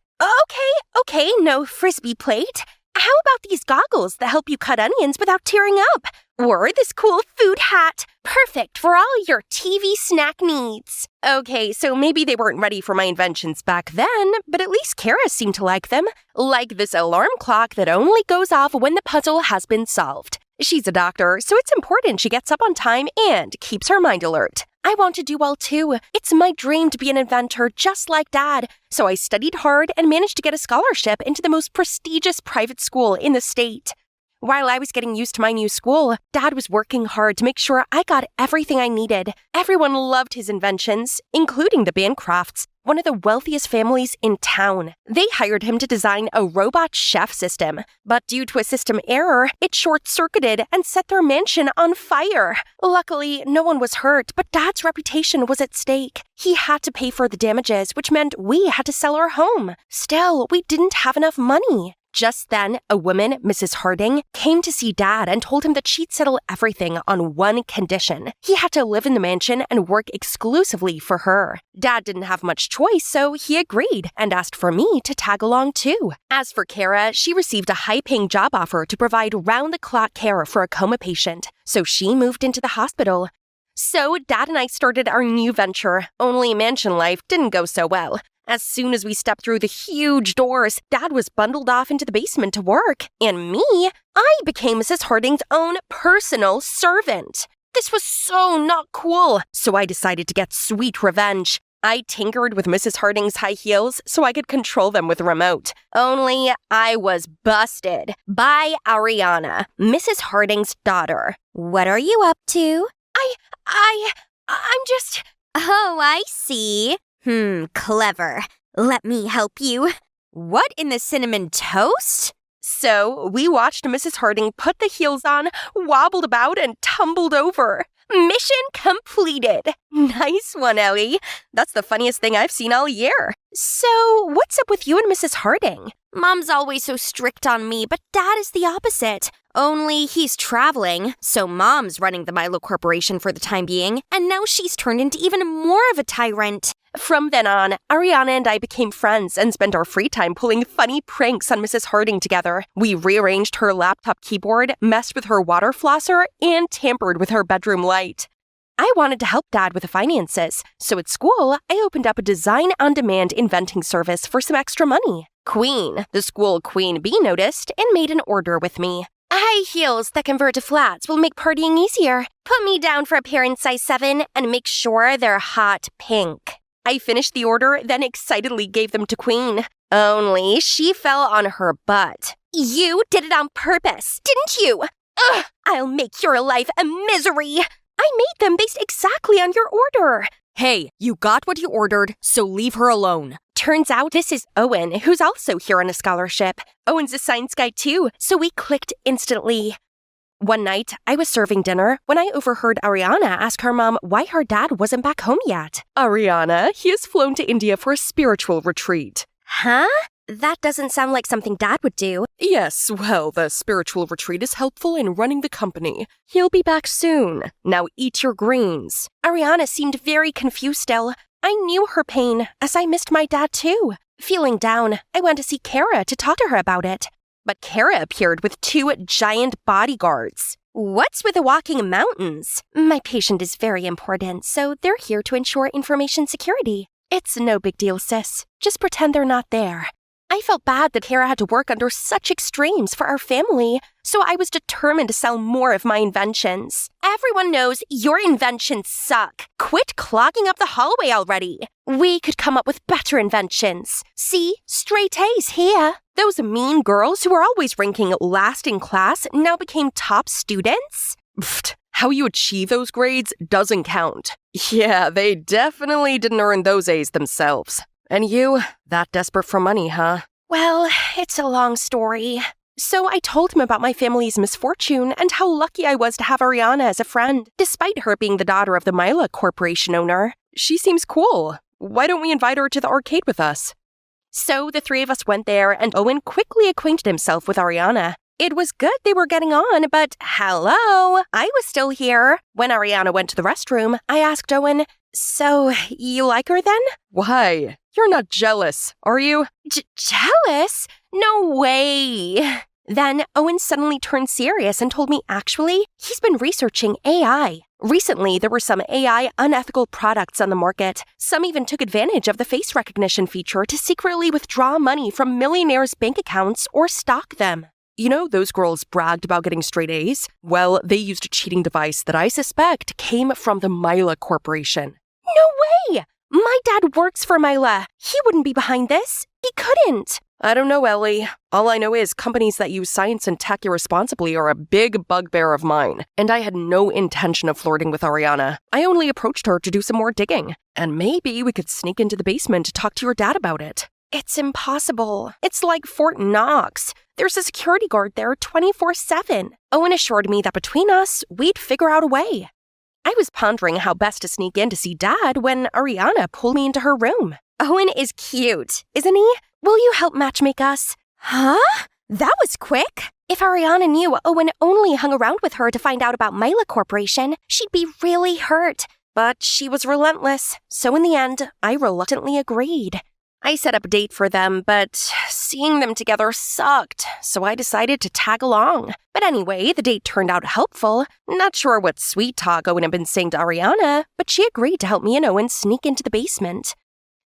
Okay, no Frisbee plate. How about these goggles that help you cut onions without tearing up? Or this cool food hat, perfect for all your TV snack needs. Okay, so maybe they weren't ready for my inventions back then, but at least Kara seemed to like them. Like this alarm clock that only goes off when the puzzle has been solved. She's a doctor, so it's important she gets up on time and keeps her mind alert. I want to do well too. It's my dream to be an inventor just like Dad. So I studied hard and managed to get a scholarship into the most prestigious private school in the state. While I was getting used to my new school, Dad was working hard to make sure I got everything I needed. Everyone loved his inventions, including the Bancrofts, one of the wealthiest families in town. They hired him to design a robot chef system, but due to a system error, it short-circuited and set their mansion on fire. Luckily, no one was hurt, but Dad's reputation was at stake. He had to pay for the damages, which meant we had to sell our home. Still, we didn't have enough money. Just then, a woman, Mrs. Harding, came to see Dad and told him that she'd settle everything on one condition. He had to live in the mansion and work exclusively for her. Dad didn't have much choice, so he agreed and asked for me to tag along too. As for Kara, she received a high-paying job offer to provide round-the-clock care for a coma patient, so she moved into the hospital. So Dad and I started our new venture, only mansion life didn't go so well. As soon as we stepped through the huge doors, Dad was bundled off into the basement to work. And me, I became Mrs. Harding's own personal servant. This was so not cool, so I decided to get sweet revenge. I tinkered with Mrs. Harding's high heels so I could control them with a remote. Only I was busted by Ariana, Mrs. Harding's daughter. What are you up to? I'm just... Oh, I see. Clever. Let me help you. What in the cinnamon toast? So, we watched Mrs. Harding put the heels on, wobbled about, and tumbled over. Mission completed. Nice one, Ellie. That's the funniest thing I've seen all year. So, what's up with you and Mrs. Harding? Mom's always so strict on me, but Dad is the opposite. Only he's traveling, so Mom's running the Milo Corporation for the time being, and now she's turned into even more of a tyrant. From then on, Ariana and I became friends and spent our free time pulling funny pranks on Mrs. Harding together. We rearranged her laptop keyboard, messed with her water flosser, and tampered with her bedroom light. I wanted to help Dad with the finances, so at school, I opened up a design-on-demand inventing service for some extra money. Queen, the school queen bee, noticed and made an order with me. High heels that convert to flats will make partying easier. Put me down for a pair in size 7 and make sure they're hot pink. I finished the order, then excitedly gave them to Queen. Only she fell on her butt. You did it on purpose, didn't you? Ugh, I'll make your life a misery. I made them based exactly on your order. Hey, you got what you ordered, so leave her alone. Turns out this is Owen, who's also here on a scholarship. Owen's a science guy too, so we clicked instantly. One night, I was serving dinner when I overheard Ariana ask her mom why her dad wasn't back home yet. Ariana, he has flown to India for a spiritual retreat. Huh? That doesn't sound like something Dad would do. Yes, well, the spiritual retreat is helpful in running the company. He'll be back soon. Now eat your greens. Ariana seemed very confused still. I knew her pain, as I missed my dad too. Feeling down, I went to see Kara to talk to her about it. But Kara appeared with 2 giant bodyguards. What's with the walking mountains? My patient is very important, so they're here to ensure information security. It's no big deal, sis. Just pretend they're not there. I felt bad that Kara had to work under such extremes for our family, so I was determined to sell more of my inventions. Everyone knows your inventions suck. Quit clogging up the hallway already. We could come up with better inventions. See, straight A's here. Those mean girls who were always ranking last in class now became top students. Pfft, how you achieve those grades doesn't count. Yeah, they definitely didn't earn those A's themselves. And you, that desperate for money, huh? Well, it's a long story. So I told him about my family's misfortune and how lucky I was to have Ariana as a friend, despite her being the daughter of the Myla Corporation owner. She seems cool. Why don't we invite her to the arcade with us? So the 3 of us went there, and Owen quickly acquainted himself with Ariana. It was good they were getting on, but hello, I was still here. When Ariana went to the restroom, I asked Owen, "So, you like her then?" Why? You're not jealous, are you? Jealous? No way. Then Owen suddenly turned serious and told me actually, he's been researching AI. Recently, there were some AI unethical products on the market. Some even took advantage of the face recognition feature to secretly withdraw money from millionaires' bank accounts or stock them. You know, those girls bragged about getting straight A's? Well, they used a cheating device that I suspect came from the Myla Corporation. No way! My dad works for Myla. He wouldn't be behind this. He couldn't. I don't know, Ellie. All I know is companies that use science and tech irresponsibly are a big bugbear of mine, and I had no intention of flirting with Ariana. I only approached her to do some more digging, and maybe we could sneak into the basement to talk to your dad about it. It's impossible. It's like Fort Knox. There's a security guard there 24/7. Owen assured me that between us, we'd figure out a way. I was pondering how best to sneak in to see Dad when Ariana pulled me into her room. Owen is cute, isn't he? Will you help matchmake us? Huh? That was quick. If Ariana knew Owen only hung around with her to find out about Myla Corporation, she'd be really hurt. But she was relentless, so in the end, I reluctantly agreed. I set up a date for them, but seeing them together sucked, so I decided to tag along. But anyway, the date turned out helpful. Not sure what sweet talk Owen had been saying to Ariana, but she agreed to help me and Owen sneak into the basement.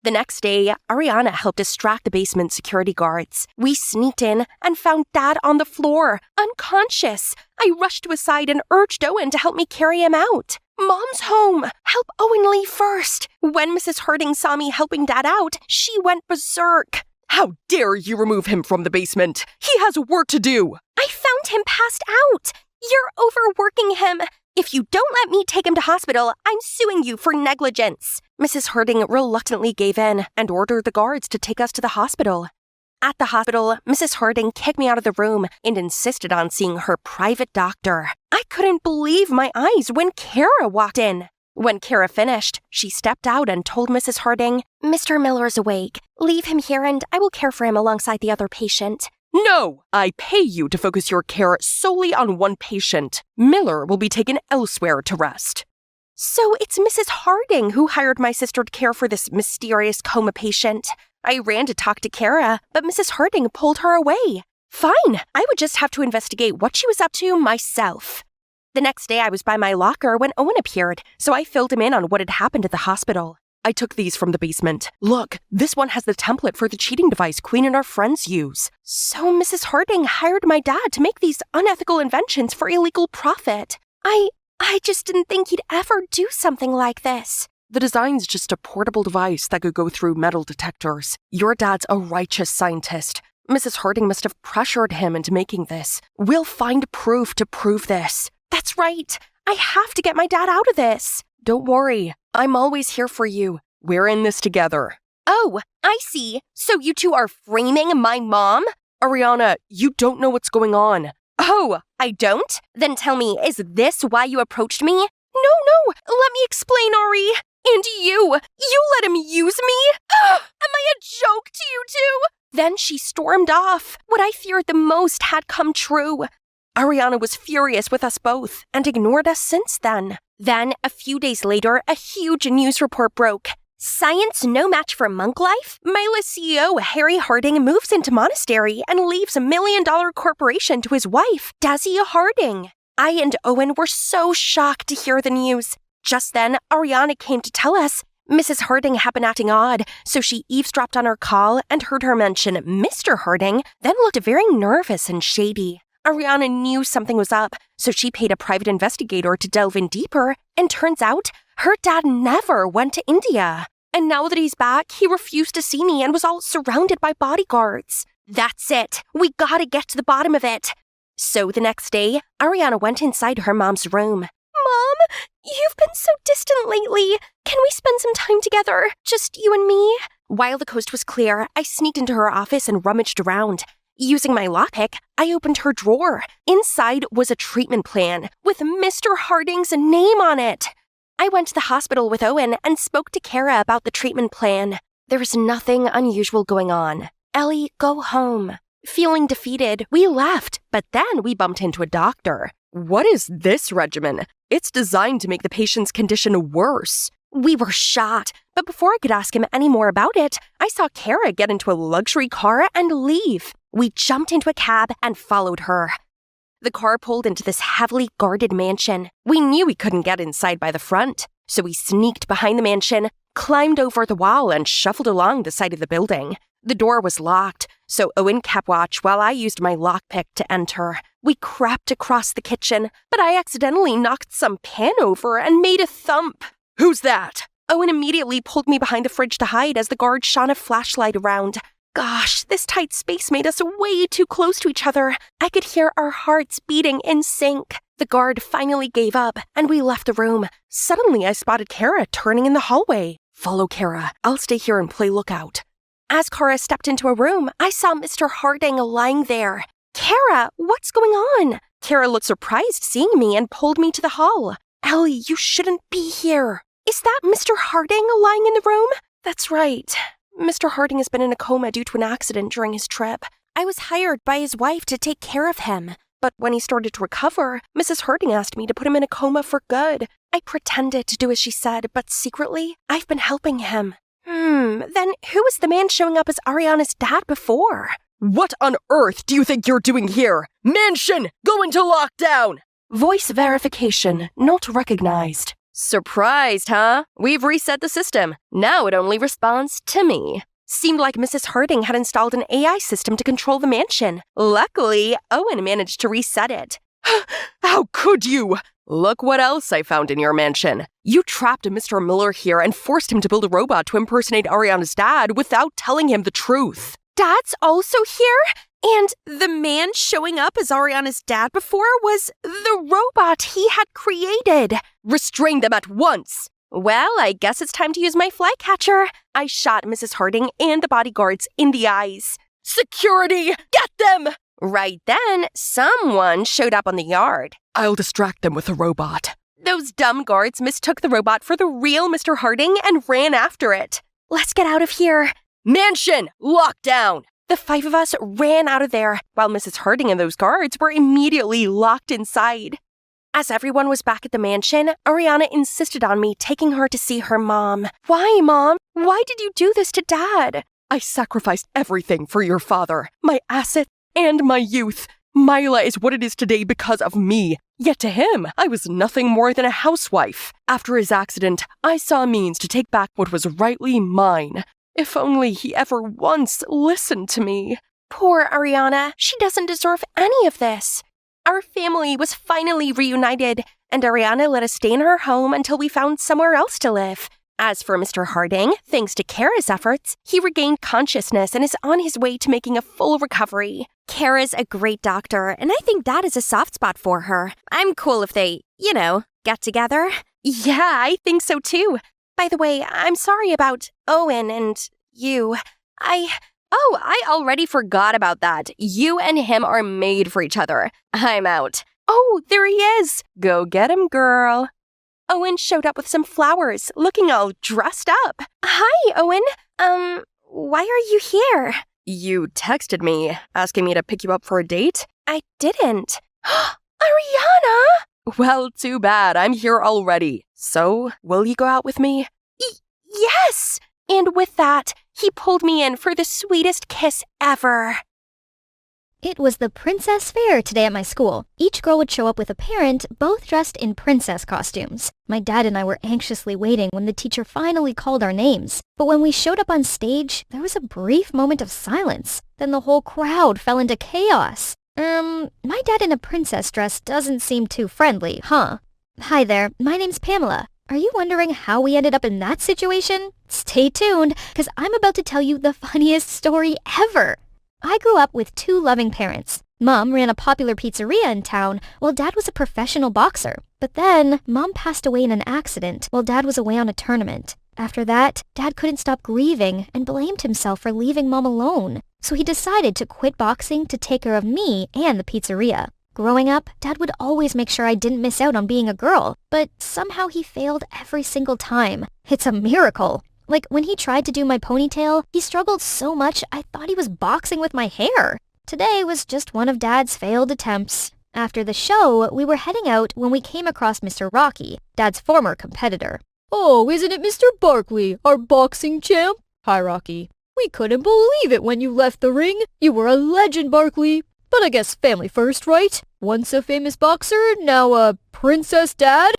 The next day, Ariana helped distract the basement security guards. We sneaked in and found Dad on the floor, unconscious. I rushed to his side and urged Owen to help me carry him out. Mom's home! Help Owen leave first! When Mrs. Harding saw me helping Dad out, she went berserk. How dare you remove him from the basement? He has work to do! I found him passed out! You're overworking him! If you don't let me take him to hospital, I'm suing you for negligence. Mrs. Harding reluctantly gave in and ordered the guards to take us to the hospital. At the hospital, Mrs. Harding kicked me out of the room and insisted on seeing her private doctor. I couldn't believe my eyes when Kara walked in. When Kara finished, she stepped out and told Mrs. Harding, "Mr. Miller's awake. Leave him here and I will care for him alongside the other patient." No! I pay you to focus your care solely on one patient. Miller will be taken elsewhere to rest. So it's Mrs. Harding who hired my sister to care for this mysterious coma patient. I ran to talk to Kara, but Mrs. Harding pulled her away. Fine, I would just have to investigate what she was up to myself. The next day I was by my locker when Owen appeared, so I filled him in on what had happened at the hospital. I took these from the basement. Look, this one has the template for the cheating device Queen and our friends use. So Mrs. Harding hired my dad to make these unethical inventions for illegal profit. I just didn't think he'd ever do something like this. The design's just a portable device that could go through metal detectors. Your dad's a righteous scientist. Mrs. Harding must have pressured him into making this. We'll find proof to prove this. That's right. I have to get my dad out of this. Don't worry. I'm always here for you. We're in this together. Oh, I see. So you two are framing my mom? Ariana, you don't know what's going on. Oh, I don't? Then tell me, is this why you approached me? No, let me explain, Ari. And you let him use me? Am I a joke to you two? Then she stormed off. What I feared the most had come true. Ariana was furious with us both and ignored us since then. Then, a few days later, a huge news report broke. Science no match for monk life? Myla CEO Harry Harding moves into monastery and leaves $1 million corporation to his wife, Desi Harding. I and Owen were so shocked to hear the news. Just then, Ariana came to tell us Mrs. Harding had been acting odd, so she eavesdropped on our call and heard her mention Mr. Harding, then looked very nervous and shady. Ariana knew something was up, so she paid a private investigator to delve in deeper, and turns out her dad never went to India. And now that he's back, he refused to see me and was all surrounded by bodyguards. That's it. We gotta get to the bottom of it. So the next day, Ariana went inside her mom's room. Mom, you've been so distant lately. Can we spend some time together? Just you and me? While the coast was clear, I sneaked into her office and rummaged around. Using my lockpick, I opened her drawer. Inside was a treatment plan with Mr. Harding's name on it. I went to the hospital with Owen and spoke to Kara about the treatment plan. There was nothing unusual going on. Ellie, go home. Feeling defeated, we left, but then we bumped into a doctor. What is this regimen? It's designed to make the patient's condition worse. We were shocked, but before I could ask him any more about it, I saw Kara get into a luxury car and leave. We jumped into a cab and followed her. The car pulled into this heavily guarded mansion. We knew we couldn't get inside by the front, so we sneaked behind the mansion, climbed over the wall, and shuffled along the side of the building. The door was locked, so Owen kept watch while I used my lockpick to enter. We crept across the kitchen, but I accidentally knocked some pan over and made a thump. Who's that? Owen immediately pulled me behind the fridge to hide as the guard shone a flashlight around. Gosh, this tight space made us way too close to each other. I could hear our hearts beating in sync. The guard finally gave up, and we left the room. Suddenly, I spotted Kara turning in the hallway. Follow Kara. I'll stay here and play lookout. As Kara stepped into a room, I saw Mr. Harding lying there. Kara, what's going on? Kara looked surprised seeing me and pulled me to the hall. Ellie, you shouldn't be here. Is that Mr. Harding lying in the room? That's right. Mr. Harding has been in a coma due to an accident during his trip. I was hired by his wife to take care of him. But when he started to recover, Mrs. Harding asked me to put him in a coma for good. I pretended to do as she said, but secretly, I've been helping him. Then who was the man showing up as Ariana's dad before? What on earth do you think you're doing here? Mansion! Go into lockdown! Voice verification not recognized. Surprised, huh? We've reset the system. Now it only responds to me. Seemed like Mrs. Harding had installed an AI system to control the mansion. Luckily, Owen managed to reset it. How could you? Look what else I found in your mansion. You trapped Mr. Miller here and forced him to build a robot to impersonate Ariana's dad without telling him the truth. Dad's also here? And the man showing up as Ariana's dad before was the robot he had created. Restrain them at once. Well, I guess it's time to use my flycatcher. I shot Mrs. Harding and the bodyguards in the eyes. Security! Get them! Right then, someone showed up on the yard. I'll distract them with the robot. Those dumb guards mistook the robot for the real Mr. Harding and ran after it. Let's get out of here. Mansion! Lockdown! The 5 of us ran out of there, while Mrs. Harding and those guards were immediately locked inside. As everyone was back at the mansion, Ariana insisted on me taking her to see her mom. Why, Mom? Why did you do this to Dad? I sacrificed everything for your father, my assets and my youth. Myla is what it is today because of me. Yet to him, I was nothing more than a housewife. After his accident, I saw a means to take back what was rightly mine. If only he ever once listened to me. Poor Ariana. She doesn't deserve any of this. Our family was finally reunited, and Ariana let us stay in her home until we found somewhere else to live. As for Mr. Harding, thanks to Kara's efforts, he regained consciousness and is on his way to making a full recovery. Kara's a great doctor, and I think Dad is a soft spot for her. I'm cool if they, get together. Yeah, I think so too. By the way, I'm sorry about Owen and you. I already forgot about that. You and him are made for each other. I'm out. Oh, there he is. Go get him, girl. Owen showed up with some flowers, looking all dressed up. Hi, Owen. Why are you here? You texted me, asking me to pick you up for a date? I didn't. Ariana! Well, too bad. I'm here already. So, will you go out with me? Yes! And with that, he pulled me in for the sweetest kiss ever. It was the princess fair today at my school. Each girl would show up with a parent, both dressed in princess costumes. My dad and I were anxiously waiting when the teacher finally called our names. But when we showed up on stage, there was a brief moment of silence. Then the whole crowd fell into chaos. My dad in a princess dress doesn't seem too friendly, huh? Hi there, my name's Pamela. Are you wondering how we ended up in that situation? Stay tuned, because I'm about to tell you the funniest story ever. I grew up with two loving parents. Mom ran a popular pizzeria in town, while Dad was a professional boxer. But then, Mom passed away in an accident while Dad was away on a tournament. After that, Dad couldn't stop grieving and blamed himself for leaving Mom alone. So he decided to quit boxing to take care of me and the pizzeria. Growing up, Dad would always make sure I didn't miss out on being a girl, but somehow he failed every single time. It's a miracle. Like, when he tried to do my ponytail, he struggled so much I thought he was boxing with my hair. Today was just one of Dad's failed attempts. After the show, we were heading out when we came across Mr. Rocky, Dad's former competitor. Oh, isn't it Mr. Barkley, our boxing champ? Hi, Rocky. We couldn't believe it when you left the ring. You were a legend, Barkley. But I guess family first, right? Once a famous boxer, now a princess dad?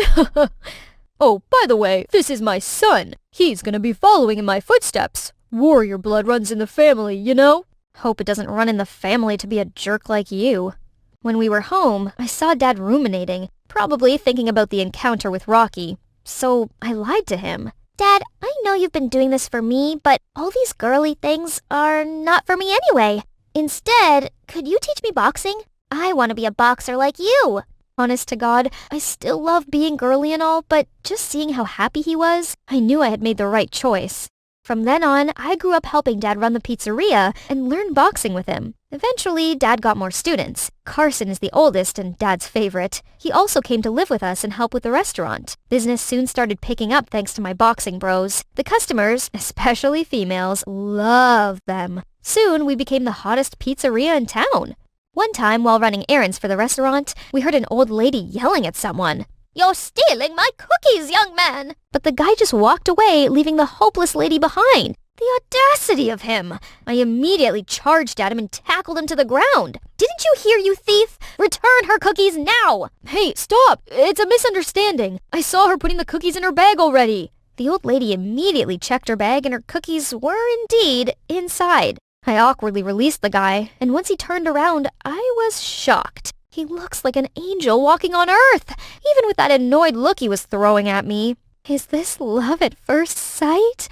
Oh, by the way, this is my son. He's gonna be following in my footsteps. Warrior blood runs in the family, you know? Hope it doesn't run in the family to be a jerk like you. When we were home, I saw Dad ruminating, probably thinking about the encounter with Rocky. So I lied to him. Dad, I know you've been doing this for me, but all these girly things are not for me anyway. Instead, could you teach me boxing? I want to be a boxer like you. Honest to God, I still love being girly and all, but just seeing how happy he was, I knew I had made the right choice. From then on, I grew up helping Dad run the pizzeria and learned boxing with him. Eventually, Dad got more students. Carson is the oldest and Dad's favorite. He also came to live with us and help with the restaurant. Business soon started picking up thanks to my boxing bros. The customers, especially females, love them. Soon, we became the hottest pizzeria in town. One time, while running errands for the restaurant, we heard an old lady yelling at someone. "You're stealing my cookies, young man!" But the guy just walked away, leaving the hopeless lady behind. The audacity of him! I immediately charged at him and tackled him to the ground. "Didn't you hear, you thief? Return her cookies now!" Hey, stop! It's a misunderstanding. I saw her putting the cookies in her bag already. The old lady immediately checked her bag and her cookies were indeed inside. I awkwardly released the guy, and once he turned around, I was shocked. He looks like an angel walking on earth, even with that annoyed look he was throwing at me. Is this love at first sight?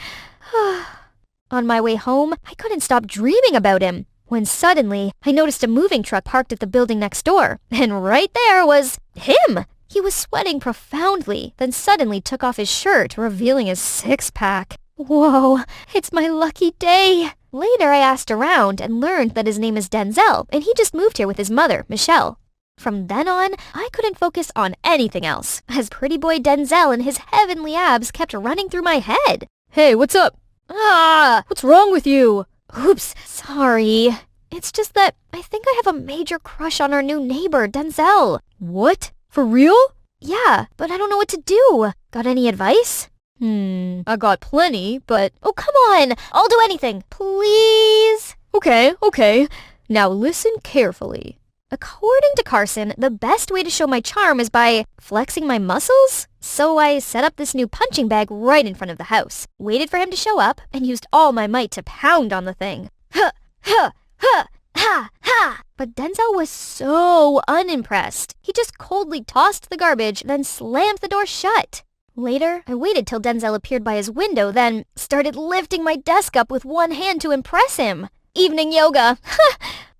On my way home, I couldn't stop dreaming about him, when suddenly I noticed a moving truck parked at the building next door, and right there was him. He was sweating profoundly, then suddenly took off his shirt, revealing his six-pack. Whoa, it's my lucky day. Later, I asked around and learned that his name is Denzel, and he just moved here with his mother, Michelle. From then on, I couldn't focus on anything else, as pretty boy Denzel and his heavenly abs kept running through my head. Hey, what's up? What's wrong with you? Oops, sorry. It's just that I think I have a major crush on our new neighbor, Denzel. What? For real? Yeah, but I don't know what to do. Got any advice? I got plenty, but... Oh, come on! I'll do anything, please! Okay. Now listen carefully. According to Carson, the best way to show my charm is by flexing my muscles. So I set up this new punching bag right in front of the house, waited for him to show up, and used all my might to pound on the thing. Ha! Ha! Ha! Ha! Ha! But Denzel was so unimpressed. He just coldly tossed the garbage, then slammed the door shut. Later, I waited till Denzel appeared by his window, then started lifting my desk up with one hand to impress him. Evening yoga.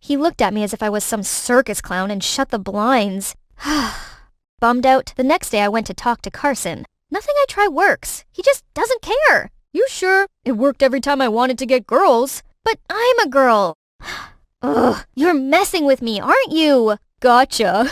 He looked at me as if I was some circus clown and shut the blinds. Bummed out, the next day I went to talk to Carson. Nothing I try works. He just doesn't care. You sure? It worked every time I wanted to get girls. But I'm a girl. Ugh, you're messing with me, aren't you? Gotcha.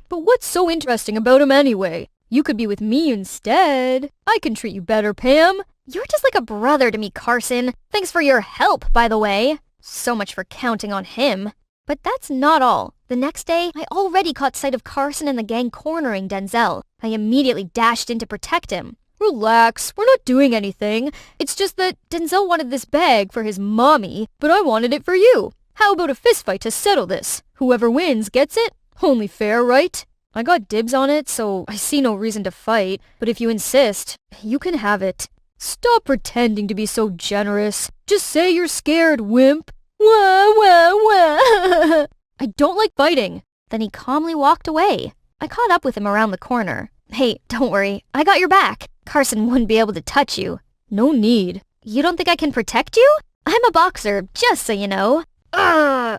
But what's so interesting about him anyway? You could be with me instead. I can treat you better, Pam. You're just like a brother to me, Carson. Thanks for your help, by the way. So much for counting on him. But that's not all. The next day, I already caught sight of Carson and the gang cornering Denzel. I immediately dashed in to protect him. Relax, we're not doing anything. It's just that Denzel wanted this bag for his mommy, but I wanted it for you. How about a fistfight to settle this? Whoever wins gets it? Only fair, right? I got dibs on it, so I see no reason to fight. But if you insist, you can have it. Stop pretending to be so generous. Just say you're scared, wimp. Wah, wah, wah. I don't like fighting. Then he calmly walked away. I caught up with him around the corner. Hey, don't worry. I got your back. Carson wouldn't be able to touch you. No need. You don't think I can protect you? I'm a boxer, just so you know. Ha!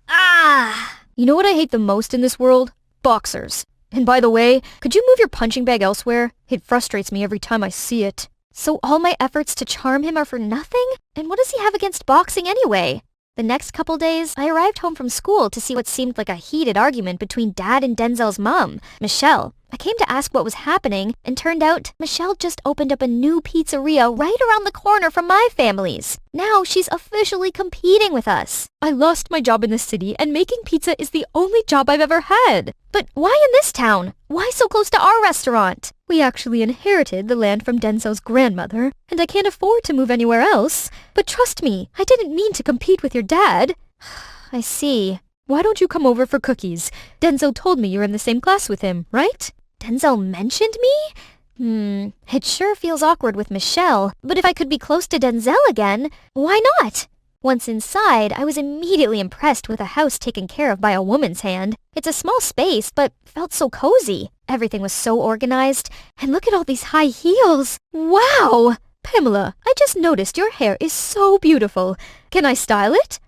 Ah! You know what I hate the most in this world? Boxers. And by the way, could you move your punching bag elsewhere? It frustrates me every time I see it. So all my efforts to charm him are for nothing? And what does he have against boxing anyway? The next couple days, I arrived home from school to see what seemed like a heated argument between Dad and Denzel's mom, Michelle. I came to ask what was happening, and turned out Michelle just opened up a new pizzeria right around the corner from my family's. Now she's officially competing with us. I lost my job in the city, and making pizza is the only job I've ever had. But why in this town? Why so close to our restaurant? We actually inherited the land from Denzel's grandmother, and I can't afford to move anywhere else. But trust me, I didn't mean to compete with your dad. I see. Why don't you come over for cookies? Denzel told me you're in the same class with him, right? Denzel mentioned me? It sure feels awkward with Michelle, but if I could be close to Denzel again, why not? Once inside, I was immediately impressed with a house taken care of by a woman's hand. It's a small space, but felt so cozy. Everything was so organized, and look at all these high heels. Wow! Pamela, I just noticed your hair is so beautiful. Can I style it?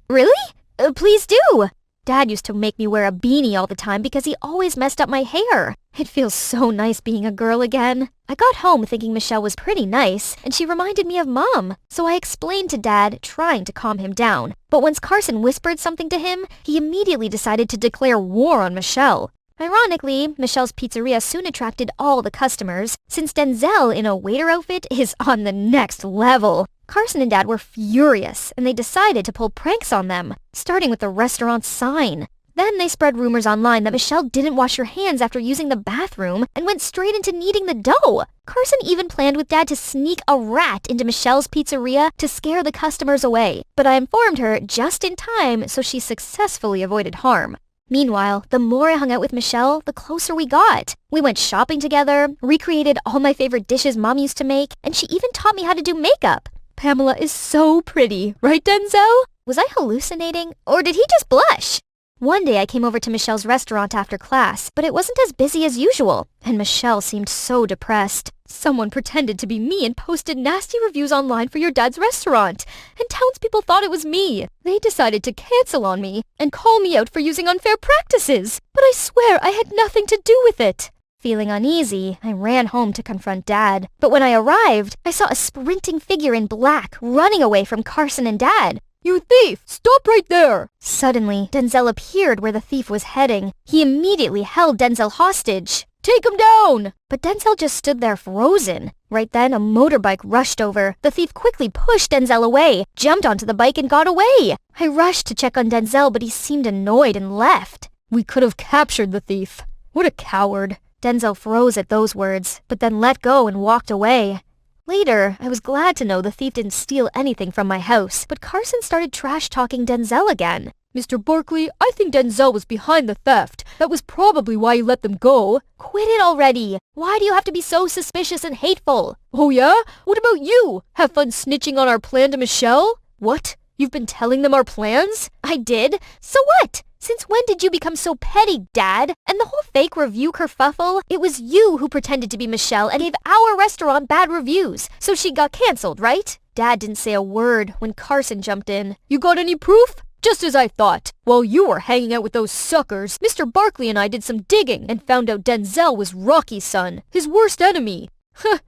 Really? Please do! Dad used to make me wear a beanie all the time because he always messed up my hair. It feels so nice being a girl again. I got home thinking Michelle was pretty nice, and she reminded me of Mom. So I explained to Dad, trying to calm him down. But once Carson whispered something to him, he immediately decided to declare war on Michelle. Ironically, Michelle's pizzeria soon attracted all the customers, since Denzel in a waiter outfit is on the next level. Carson and Dad were furious, and they decided to pull pranks on them, starting with the restaurant's sign. Then they spread rumors online that Michelle didn't wash her hands after using the bathroom and went straight into kneading the dough. Carson even planned with Dad to sneak a rat into Michelle's pizzeria to scare the customers away, but I informed her just in time, so she successfully avoided harm. Meanwhile, the more I hung out with Michelle, the closer we got. We went shopping together, recreated all my favorite dishes Mom used to make, and she even taught me how to do makeup. Pamela is so pretty, right, Denzel? Was I hallucinating, or did he just blush? One day I came over to Michelle's restaurant after class, but it wasn't as busy as usual, and Michelle seemed so depressed. Someone pretended to be me and posted nasty reviews online for your dad's restaurant, and townspeople thought it was me. They decided to cancel on me and call me out for using unfair practices, but I swear I had nothing to do with it. Feeling uneasy, I ran home to confront Dad. But when I arrived, I saw a sprinting figure in black running away from Carson and Dad. You thief! Stop right there! Suddenly, Denzel appeared where the thief was heading. He immediately held Denzel hostage. Take him down! But Denzel just stood there frozen. Right then, a motorbike rushed over. The thief quickly pushed Denzel away, jumped onto the bike, and got away. I rushed to check on Denzel, but he seemed annoyed and left. We could have captured the thief. What a coward. Denzel froze at those words, but then let go and walked away. Later, I was glad to know the thief didn't steal anything from my house, but Carson started trash-talking Denzel again. Mr. Barkley, I think Denzel was behind the theft. That was probably why you let them go. Quit it already! Why do you have to be so suspicious and hateful? Oh yeah? What about you? Have fun snitching on our plan to Michelle? What? You've been telling them our plans? I did? So what? Since when did you become so petty, Dad? And the whole fake review kerfuffle? It was you who pretended to be Michelle and gave our restaurant bad reviews, so she got cancelled, right? Dad didn't say a word when Carson jumped in. You got any proof? Just as I thought. While you were hanging out with those suckers, Mr. Barkley and I did some digging and found out Denzel was Rocky's son, his worst enemy.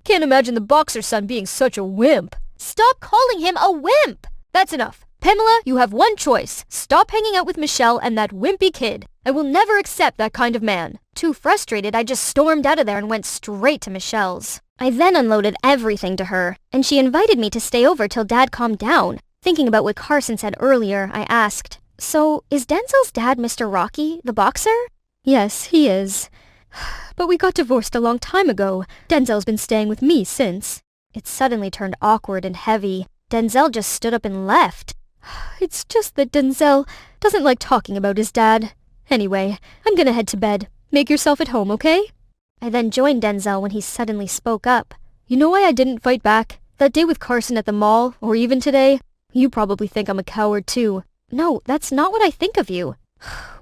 Can't imagine the boxer's son being such a wimp. Stop calling him a wimp! That's enough. Pamela, you have one choice. Stop hanging out with Michelle and that wimpy kid. I will never accept that kind of man. Too frustrated, I just stormed out of there and went straight to Michelle's. I then unloaded everything to her, and she invited me to stay over till Dad calmed down. Thinking about what Carson said earlier, I asked, "So, is Denzel's dad Mr. Rocky, the boxer?" Yes, he is. But we got divorced a long time ago. Denzel's been staying with me since. It suddenly turned awkward and heavy. Denzel just stood up and left. It's just that Denzel doesn't like talking about his dad. Anyway, I'm gonna head to bed. Make yourself at home, okay? I then joined Denzel when he suddenly spoke up. You know why I didn't fight back? That day with Carson at the mall, or even today? You probably think I'm a coward too. No, that's not what I think of you.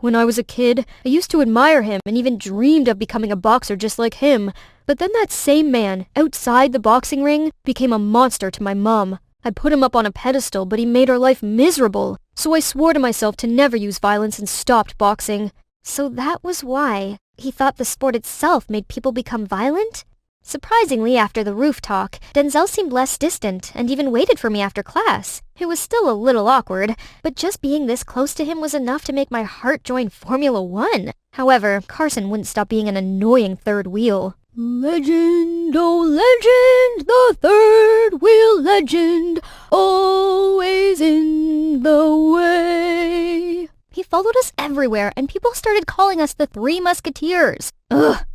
When I was a kid, I used to admire him and even dreamed of becoming a boxer just like him. But then that same man, outside the boxing ring, became a monster to my mom. I put him up on a pedestal, but he made her life miserable. So I swore to myself to never use violence and stopped boxing. So that was why. He thought the sport itself made people become violent? Surprisingly, after the roof talk, Denzel seemed less distant and even waited for me after class. It was still a little awkward, but just being this close to him was enough to make my heart join Formula One. However, Carson wouldn't stop being an annoying third wheel. Legend, oh legend, the third wheel legend, always in the way. He followed us everywhere, and people started calling us the Three Musketeers. Ugh.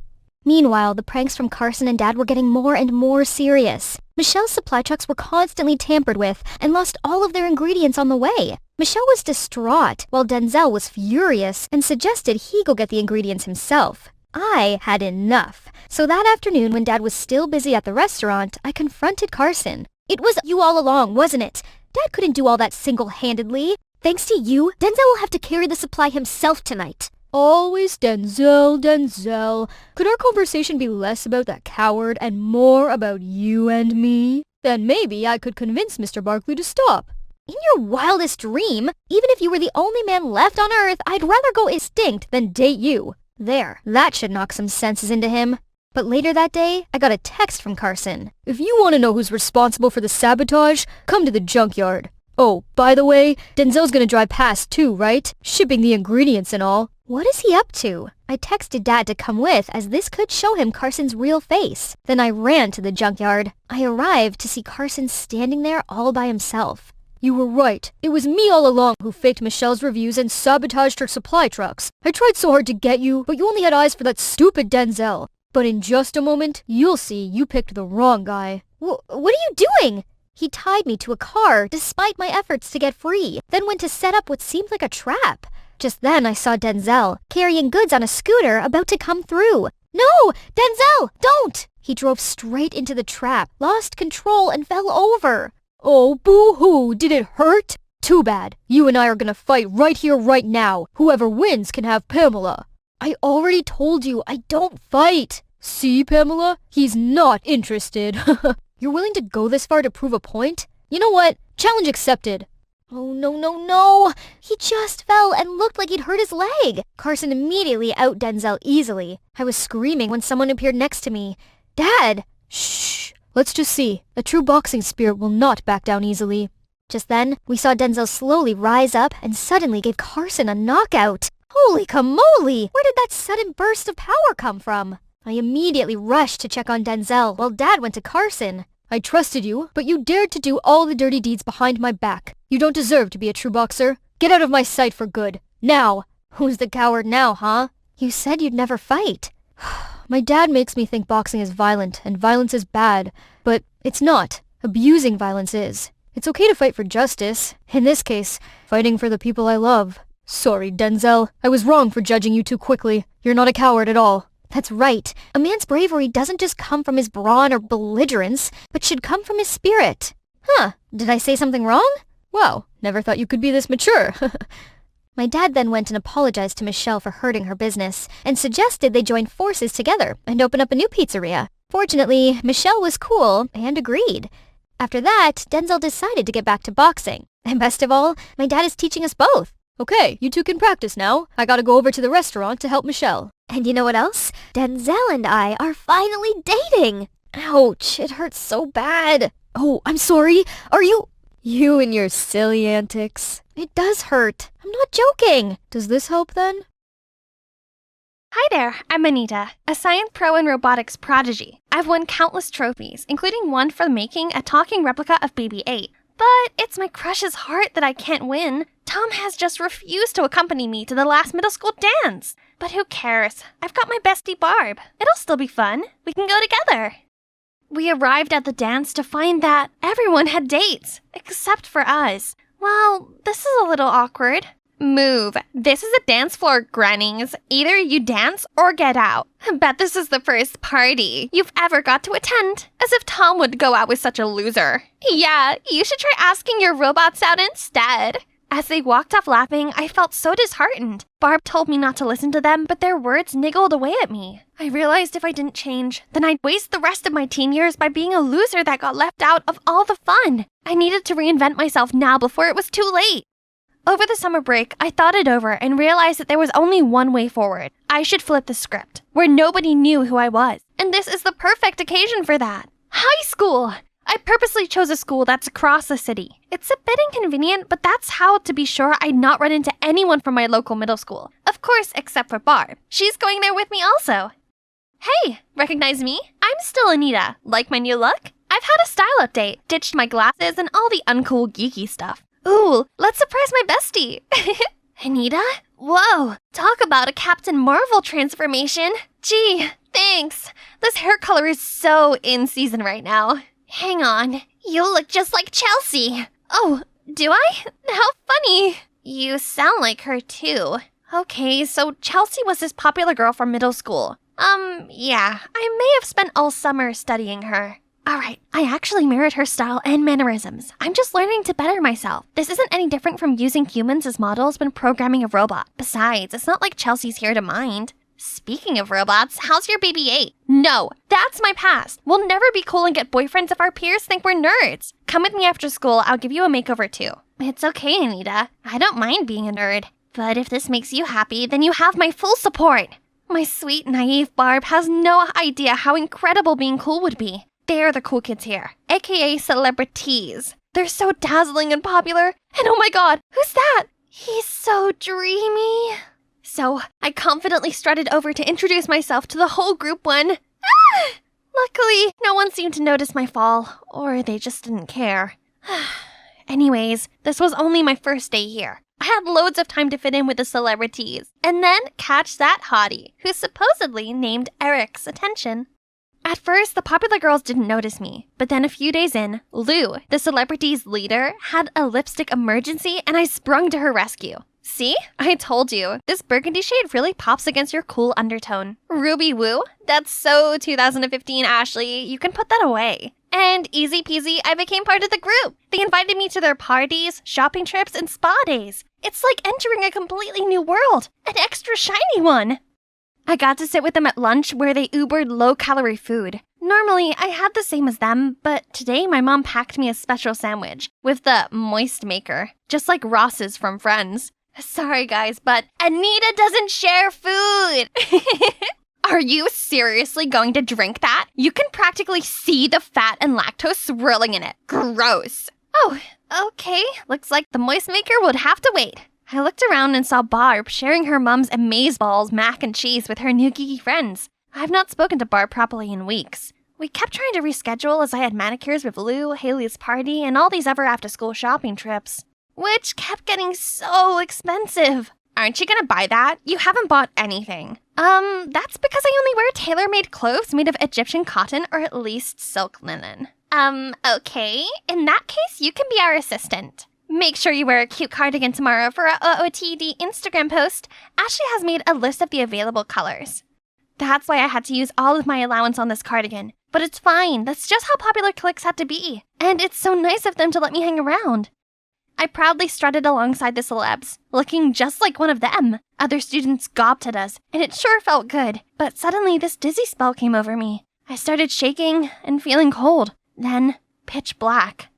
Meanwhile, the pranks from Carson and Dad were getting more and more serious. Michelle's supply trucks were constantly tampered with and lost all of their ingredients on the way. Michelle was distraught, while Denzel was furious and suggested he go get the ingredients himself. I had enough. So that afternoon, when Dad was still busy at the restaurant, I confronted Carson. "It was you all along, wasn't it? Dad couldn't do all that single-handedly. Thanks to you, Denzel will have to carry the supply himself tonight." Always Denzel, Denzel. Could our conversation be less about that coward and more about you and me? Then maybe I could convince Mr. Barkley to stop. In your wildest dream, even if you were the only man left on Earth, I'd rather go extinct than date you. There, that should knock some senses into him. But later that day, I got a text from Carson. "If you want to know who's responsible for the sabotage, come to the junkyard. Oh, by the way, Denzel's gonna drive past too, right? Shipping the ingredients and all." What is he up to? I texted Dad to come with, as this could show him Carson's real face. Then I ran to the junkyard. I arrived to see Carson standing there all by himself. "You were right. It was me all along who faked Michelle's reviews and sabotaged her supply trucks. I tried so hard to get you, but you only had eyes for that stupid Denzel. But in just a moment, you'll see you picked the wrong guy." What are you doing? He tied me to a car despite my efforts to get free, then went to set up what seemed like a trap. Just then I saw Denzel, carrying goods on a scooter, about to come through. "No! Denzel! Don't!" He drove straight into the trap, lost control, and fell over. "Oh, boo-hoo! Did it hurt? Too bad. You and I are gonna fight right here, right now. Whoever wins can have Pamela." "I already told you, I don't fight." "See, Pamela? He's not interested." "You're willing to go this far to prove a point? You know what? Challenge accepted." Oh, no. He just fell and looked like he'd hurt his leg. Carson immediately out Denzel easily. I was screaming when someone appeared next to me. "Dad!" "Shh. Let's just see. A true boxing spirit will not back down easily." Just then, we saw Denzel slowly rise up and suddenly gave Carson a knockout. Holy camole! Where did that sudden burst of power come from? I immediately rushed to check on Denzel while Dad went to Carson. "I trusted you, but you dared to do all the dirty deeds behind my back. You don't deserve to be a true boxer. Get out of my sight for good. Now!" "Who's the coward now, huh? You said you'd never fight." My dad makes me think boxing is violent and violence is bad, but it's not. Abusing violence is. It's okay to fight for justice. In this case, fighting for the people I love. Sorry, Denzel. I was wrong for judging you too quickly. You're not a coward at all. That's right. A man's bravery doesn't just come from his brawn or belligerence, but should come from his spirit. Huh, did I say something wrong? Wow, never thought you could be this mature. My dad then went and apologized to Michelle for hurting her business and suggested they join forces together and open up a new pizzeria. Fortunately, Michelle was cool and agreed. After that, Denzel decided to get back to boxing. And best of all, my dad is teaching us both. Okay, you two can practice now. I gotta go over to the restaurant to help Michelle. And you know what else? Denzel and I are finally dating. Ouch, it hurts so bad. Oh, I'm sorry. Are you... You and your silly antics. It does hurt. I'm not joking. Does this help then? Hi there, I'm Anita, a science pro and robotics prodigy. I've won countless trophies, including one for making a talking replica of BB-8. But it's my crush's heart that I can't win. Tom has just refused to accompany me to the last middle school dance. But who cares? I've got my bestie Barb. It'll still be fun. We can go together. We arrived at the dance to find that everyone had dates, except for us. Well, this is a little awkward. Move. This is a dance floor, grannies. Either you dance or get out. I bet this is the first party you've ever got to attend. As if Tom would go out with such a loser. Yeah, you should try asking your robots out instead. As they walked off laughing, I felt so disheartened. Barb told me not to listen to them, but their words niggled away at me. I realized if I didn't change, then I'd waste the rest of my teen years by being a loser that got left out of all the fun. I needed to reinvent myself now before it was too late. Over the summer break, I thought it over and realized that there was only one way forward. I should flip the script, where nobody knew who I was. And this is the perfect occasion for that. High school! I purposely chose a school that's across the city. It's a bit inconvenient, but that's how to be sure I'd not run into anyone from my local middle school. Of course, except for Barb. She's going there with me also. Hey, recognize me? I'm still Anita. Like my new look? I've had a style update, ditched my glasses and all the uncool geeky stuff. Ooh, let's surprise my bestie. Anita? Whoa, talk about a Captain Marvel transformation. Gee, thanks. This hair color is so in season right now. Hang on, you look just like Chelsea. Oh, do I? How funny. You sound like her too. Okay, so Chelsea was this popular girl from middle school. Yeah, I may have spent all summer studying her. Alright, I actually mirrored her style and mannerisms. I'm just learning to better myself. This isn't any different from using humans as models when programming a robot. Besides, it's not like Chelsea's here to mind. Speaking of robots, how's your BB-8? No, that's my past. We'll never be cool and get boyfriends if our peers think we're nerds. Come with me after school, I'll give you a makeover too. It's okay, Anita. I don't mind being a nerd. But if this makes you happy, then you have my full support. My sweet, naive Barb has no idea how incredible being cool would be. They're the cool kids here, aka celebrities. They're so dazzling and popular. And oh my god, who's that? He's so dreamy. So I confidently strutted over to introduce myself to the whole group when... Luckily, no one seemed to notice my fall, or they just didn't care. Anyways, this was only my first day here. I had loads of time to fit in with the celebrities, and then catch that hottie, who supposedly named Eric's attention. At first, the popular girls didn't notice me, but then a few days in, Lou, the celebrity's leader, had a lipstick emergency and I sprung to her rescue. See? I told you, this burgundy shade really pops against your cool undertone. Ruby Woo? That's so 2015, Ashley. You can put that away. And easy peasy, I became part of the group. They invited me to their parties, shopping trips, and spa days. It's like entering a completely new world, an extra shiny one. I got to sit with them at lunch where they Ubered low-calorie food. Normally, I had the same as them, but today my mom packed me a special sandwich with the moist maker, just like Ross's from Friends. Sorry guys, but Anita doesn't share food! Are you seriously going to drink that? You can practically see the fat and lactose swirling in it. Gross. Oh, okay. Looks like the moist maker would have to wait. I looked around and saw Barb sharing her mom's amazeballs mac and cheese with her new geeky friends. I've not spoken to Barb properly in weeks. We kept trying to reschedule as I had manicures with Lou, Haley's party, and all these other after-school shopping trips, which kept getting so expensive. Aren't you gonna buy that? You haven't bought anything. That's because I only wear tailor-made clothes made of Egyptian cotton or at least silk linen. Okay. In that case, you can be our assistant. Make sure you wear a cute cardigan tomorrow for our OOTD Instagram post. Ashley has made a list of the available colors. That's why I had to use all of my allowance on this cardigan. But it's fine, that's just how popular cliques had to be. And it's so nice of them to let me hang around. I proudly strutted alongside the celebs, looking just like one of them. Other students gawped at us, and it sure felt good. But suddenly this dizzy spell came over me. I started shaking and feeling cold, then pitch black.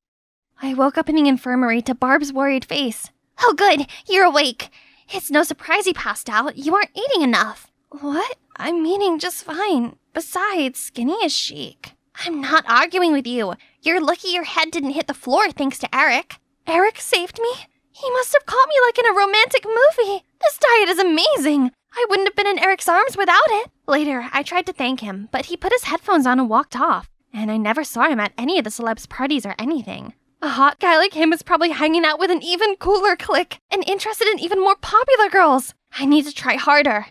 I woke up in the infirmary to Barb's worried face. Oh good, you're awake. It's no surprise you passed out. You aren't eating enough. What? I'm eating just fine. Besides, skinny is chic. I'm not arguing with you. You're lucky your head didn't hit the floor thanks to Eric. Eric saved me? He must have caught me like in a romantic movie. This diet is amazing. I wouldn't have been in Eric's arms without it. Later, I tried to thank him, but he put his headphones on and walked off. And I never saw him at any of the celebs' parties or anything. A hot guy like him is probably hanging out with an even cooler clique and interested in even more popular girls. I need to try harder.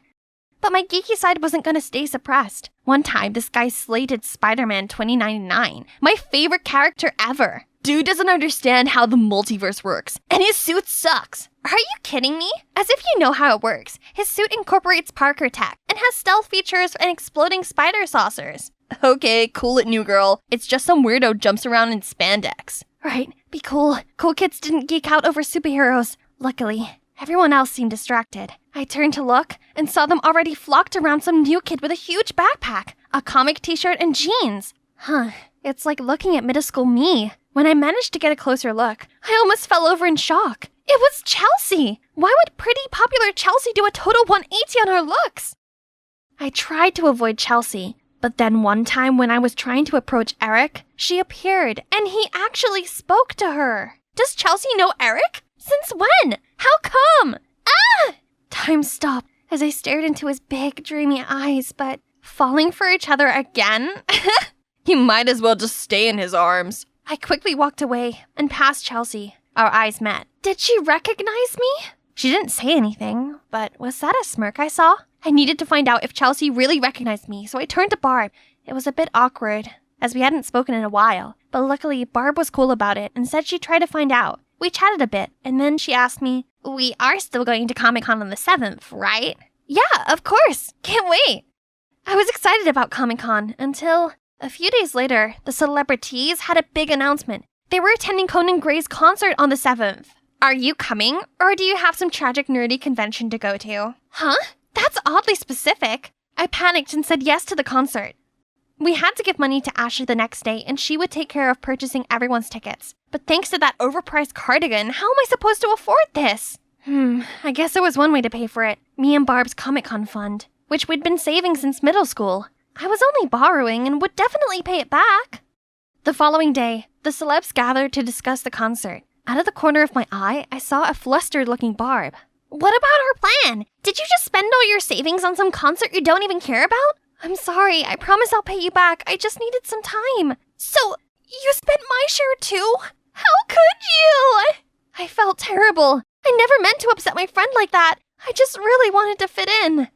But my geeky side wasn't going to stay suppressed. One time, this guy slated Spider-Man 2099, my favorite character ever. Dude doesn't understand how the multiverse works, and his suit sucks. Are you kidding me? As if you know how it works. His suit incorporates Parker tech and has stealth features and exploding spider saucers. Okay, cool it, new girl. It's just some weirdo jumps around in spandex. Right, be cool. Cool kids didn't geek out over superheroes. Luckily, everyone else seemed distracted. I turned to look and saw them already flocked around some new kid with a huge backpack, a comic t-shirt, and jeans. It's like looking at middle school me. When I managed to get a closer look, I almost fell over in shock. It was Chelsea! Why would pretty, popular Chelsea do a total 180 on her looks? I tried to avoid Chelsea, but then one time when I was trying to approach Eric, she appeared, and he actually spoke to her. Does Chelsea know Eric? Since when? How come? Ah! Time stopped as I stared into his big, dreamy eyes, but falling for each other again? You might as well just stay in his arms. I quickly walked away and passed Chelsea. Our eyes met. Did she recognize me? She didn't say anything, but was that a smirk I saw? I needed to find out if Chelsea really recognized me, so I turned to Barb. It was a bit awkward, as we hadn't spoken in a while, but luckily Barb was cool about it and said she'd try to find out. We chatted a bit, and then she asked me, "We are still going to Comic-Con on the 7th, right?" "Yeah, of course. Can't wait." I was excited about Comic-Con until a few days later, the celebrities had a big announcement. They were attending Conan Gray's concert on the 7th. Are you coming, or do you have some tragic nerdy convention to go to? Huh? That's oddly specific. I panicked and said yes to the concert. We had to give money to Ashley the next day, and she would take care of purchasing everyone's tickets. But thanks to that overpriced cardigan, how am I supposed to afford this? I guess there was one way to pay for it. Me and Barb's Comic-Con fund, which we'd been saving since middle school. I was only borrowing and would definitely pay it back. The following day, the celebs gathered to discuss the concert. Out of the corner of my eye, I saw a flustered-looking Barb. What about our plan? Did you just spend all your savings on some concert you don't even care about? I'm sorry, I promise I'll pay you back. I just needed some time. So, you spent my share too? How could you? I felt terrible. I never meant to upset my friend like that. I just really wanted to fit in.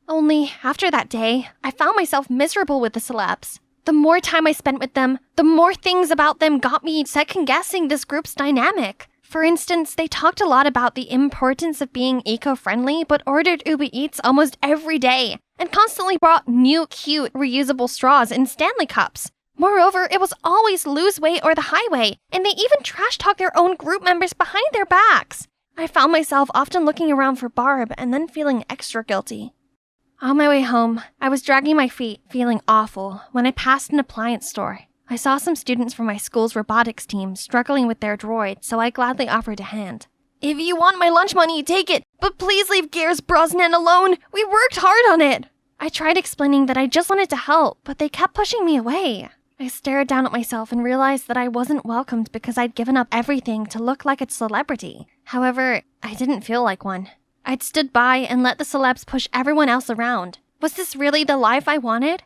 Only, after that day, I found myself miserable with the celebs. The more time I spent with them, the more things about them got me second-guessing this group's dynamic. For instance, they talked a lot about the importance of being eco-friendly, but ordered Uber Eats almost every day, and constantly brought new, cute, reusable straws in Stanley cups. Moreover, it was always lose weight or the highway, and they even trash-talked their own group members behind their backs. I found myself often looking around for Barb and then feeling extra guilty. On my way home, I was dragging my feet, feeling awful, when I passed an appliance store. I saw some students from my school's robotics team struggling with their droid, so I gladly offered a hand. If you want my lunch money, take it, but please leave Gears Brosnan alone. We worked hard on it. I tried explaining that I just wanted to help, but they kept pushing me away. I stared down at myself and realized that I wasn't welcomed because I'd given up everything to look like a celebrity. However, I didn't feel like one. I'd stood by and let the celebs push everyone else around. Was this really the life I wanted?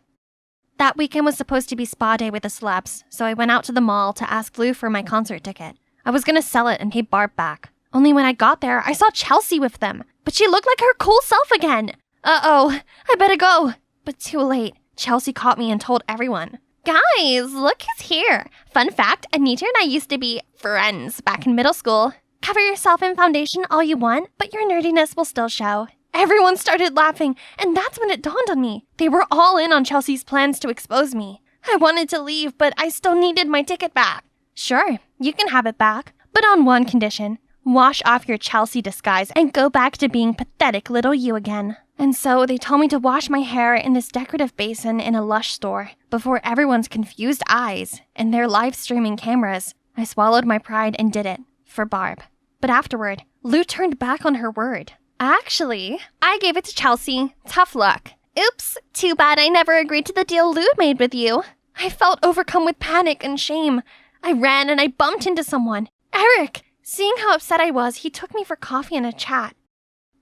That weekend was supposed to be spa day with the celebs, so I went out to the mall to ask Lou for my concert ticket. I was gonna sell it and pay Barb back. Only when I got there, I saw Chelsea with them, but she looked like her cool self again. Uh-oh, I better go. But too late. Chelsea caught me and told everyone. Guys, look who's here. Fun fact, Anita and I used to be friends back in middle school. Cover yourself in foundation all you want, but your nerdiness will still show. Everyone started laughing, and that's when it dawned on me. They were all in on Chelsea's plans to expose me. I wanted to leave, but I still needed my ticket back. Sure, you can have it back, but on one condition. Wash off your Chelsea disguise and go back to being pathetic little you again. And so they told me to wash my hair in this decorative basin in a Lush store before everyone's confused eyes and their live streaming cameras. I swallowed my pride and did it. For Barb. But afterward, Lou turned back on her word. Actually, I gave it to Chelsea. Tough luck. Oops, too bad I never agreed to the deal Lou made with you. I felt overcome with panic and shame. I ran and I bumped into someone. Eric! Seeing how upset I was, he took me for coffee and a chat.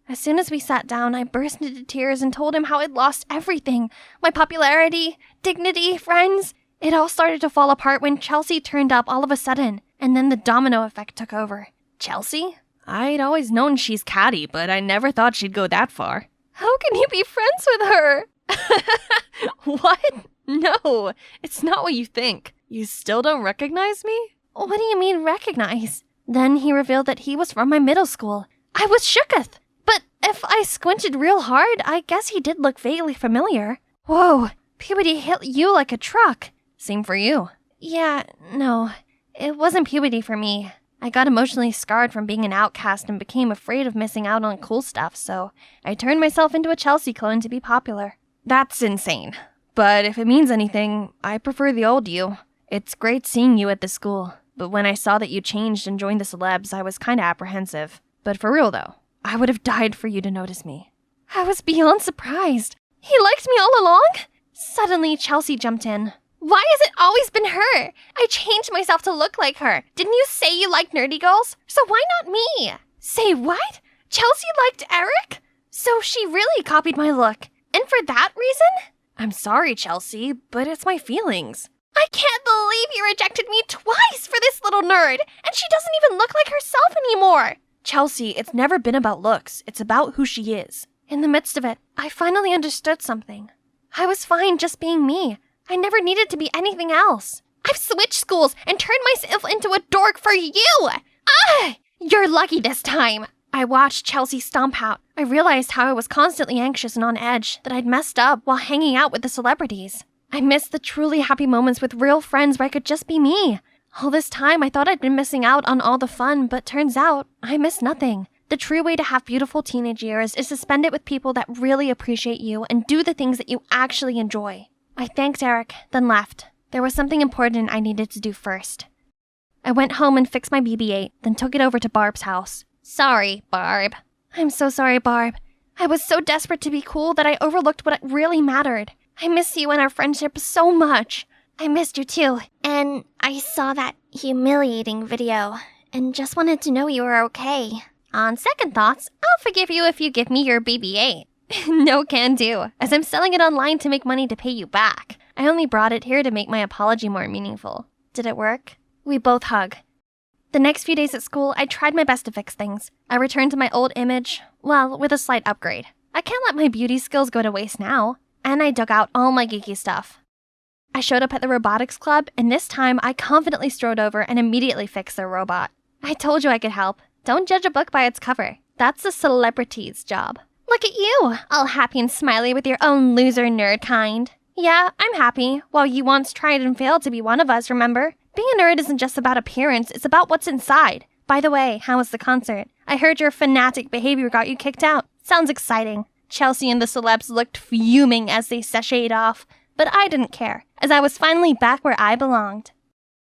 As soon as we sat down, I burst into tears and told him how I'd lost everything. My popularity, dignity, friends. It all started to fall apart when Chelsea turned up all of a sudden, and then the domino effect took over. Chelsea? I'd always known she's catty, but I never thought she'd go that far. How can you be friends with her? What? No, it's not what you think. You still don't recognize me? What do you mean recognize? Then he revealed that he was from my middle school. I was shooketh. But if I squinted real hard, I guess he did look vaguely familiar. Whoa, puberty hit you like a truck. Same for you. Yeah, no, it wasn't puberty for me. I got emotionally scarred from being an outcast and became afraid of missing out on cool stuff, so I turned myself into a Chelsea clone to be popular. That's insane. But if it means anything, I prefer the old you. It's great seeing you at the school, but when I saw that you changed and joined the celebs, I was kinda apprehensive. But for real though, I would have died for you to notice me. I was beyond surprised. He liked me all along? Suddenly, Chelsea jumped in. Why has it always been her? I changed myself to look like her. Didn't you say you liked nerdy girls? So why not me? Say what? Chelsea liked Eric? So she really copied my look. And for that reason? I'm sorry, Chelsea, but it's my feelings. I can't believe you rejected me twice for this little nerd, and she doesn't even look like herself anymore. Chelsea, it's never been about looks. It's about who she is. In the midst of it, I finally understood something. I was fine just being me. I never needed to be anything else. I've switched schools and turned myself into a dork for you! Ah! You're lucky this time. I watched Chelsea stomp out. I realized how I was constantly anxious and on edge, that I'd messed up while hanging out with the celebrities. I missed the truly happy moments with real friends where I could just be me. All this time, I thought I'd been missing out on all the fun, but turns out, I missed nothing. The true way to have beautiful teenage years is to spend it with people that really appreciate you and do the things that you actually enjoy. I thanked Eric, then left. There was something important I needed to do first. I went home and fixed my BB-8, then took it over to Barb's house. Sorry, Barb. I'm so sorry, Barb. I was so desperate to be cool that I overlooked what really mattered. I miss you and our friendship so much. I missed you too. And I saw that humiliating video and just wanted to know you were okay. On second thoughts, I'll forgive you if you give me your BB-8. No can do, as I'm selling it online to make money to pay you back. I only brought it here to make my apology more meaningful. Did it work? We both hug. The next few days at school, I tried my best to fix things. I returned to my old image, well, with a slight upgrade. I can't let my beauty skills go to waste now. And I dug out all my geeky stuff. I showed up at the robotics club, and this time I confidently strode over and immediately fixed their robot. I told you I could help. Don't judge a book by its cover. That's a celebrity's job. Look at you, all happy and smiley with your own loser nerd kind. Yeah, I'm happy, while you once tried and failed to be one of us, remember? Being a nerd isn't just about appearance, it's about what's inside. By the way, how was the concert? I heard your fanatic behavior got you kicked out. Sounds exciting. Chelsea and the celebs looked fuming as they sashayed off, but I didn't care, as I was finally back where I belonged.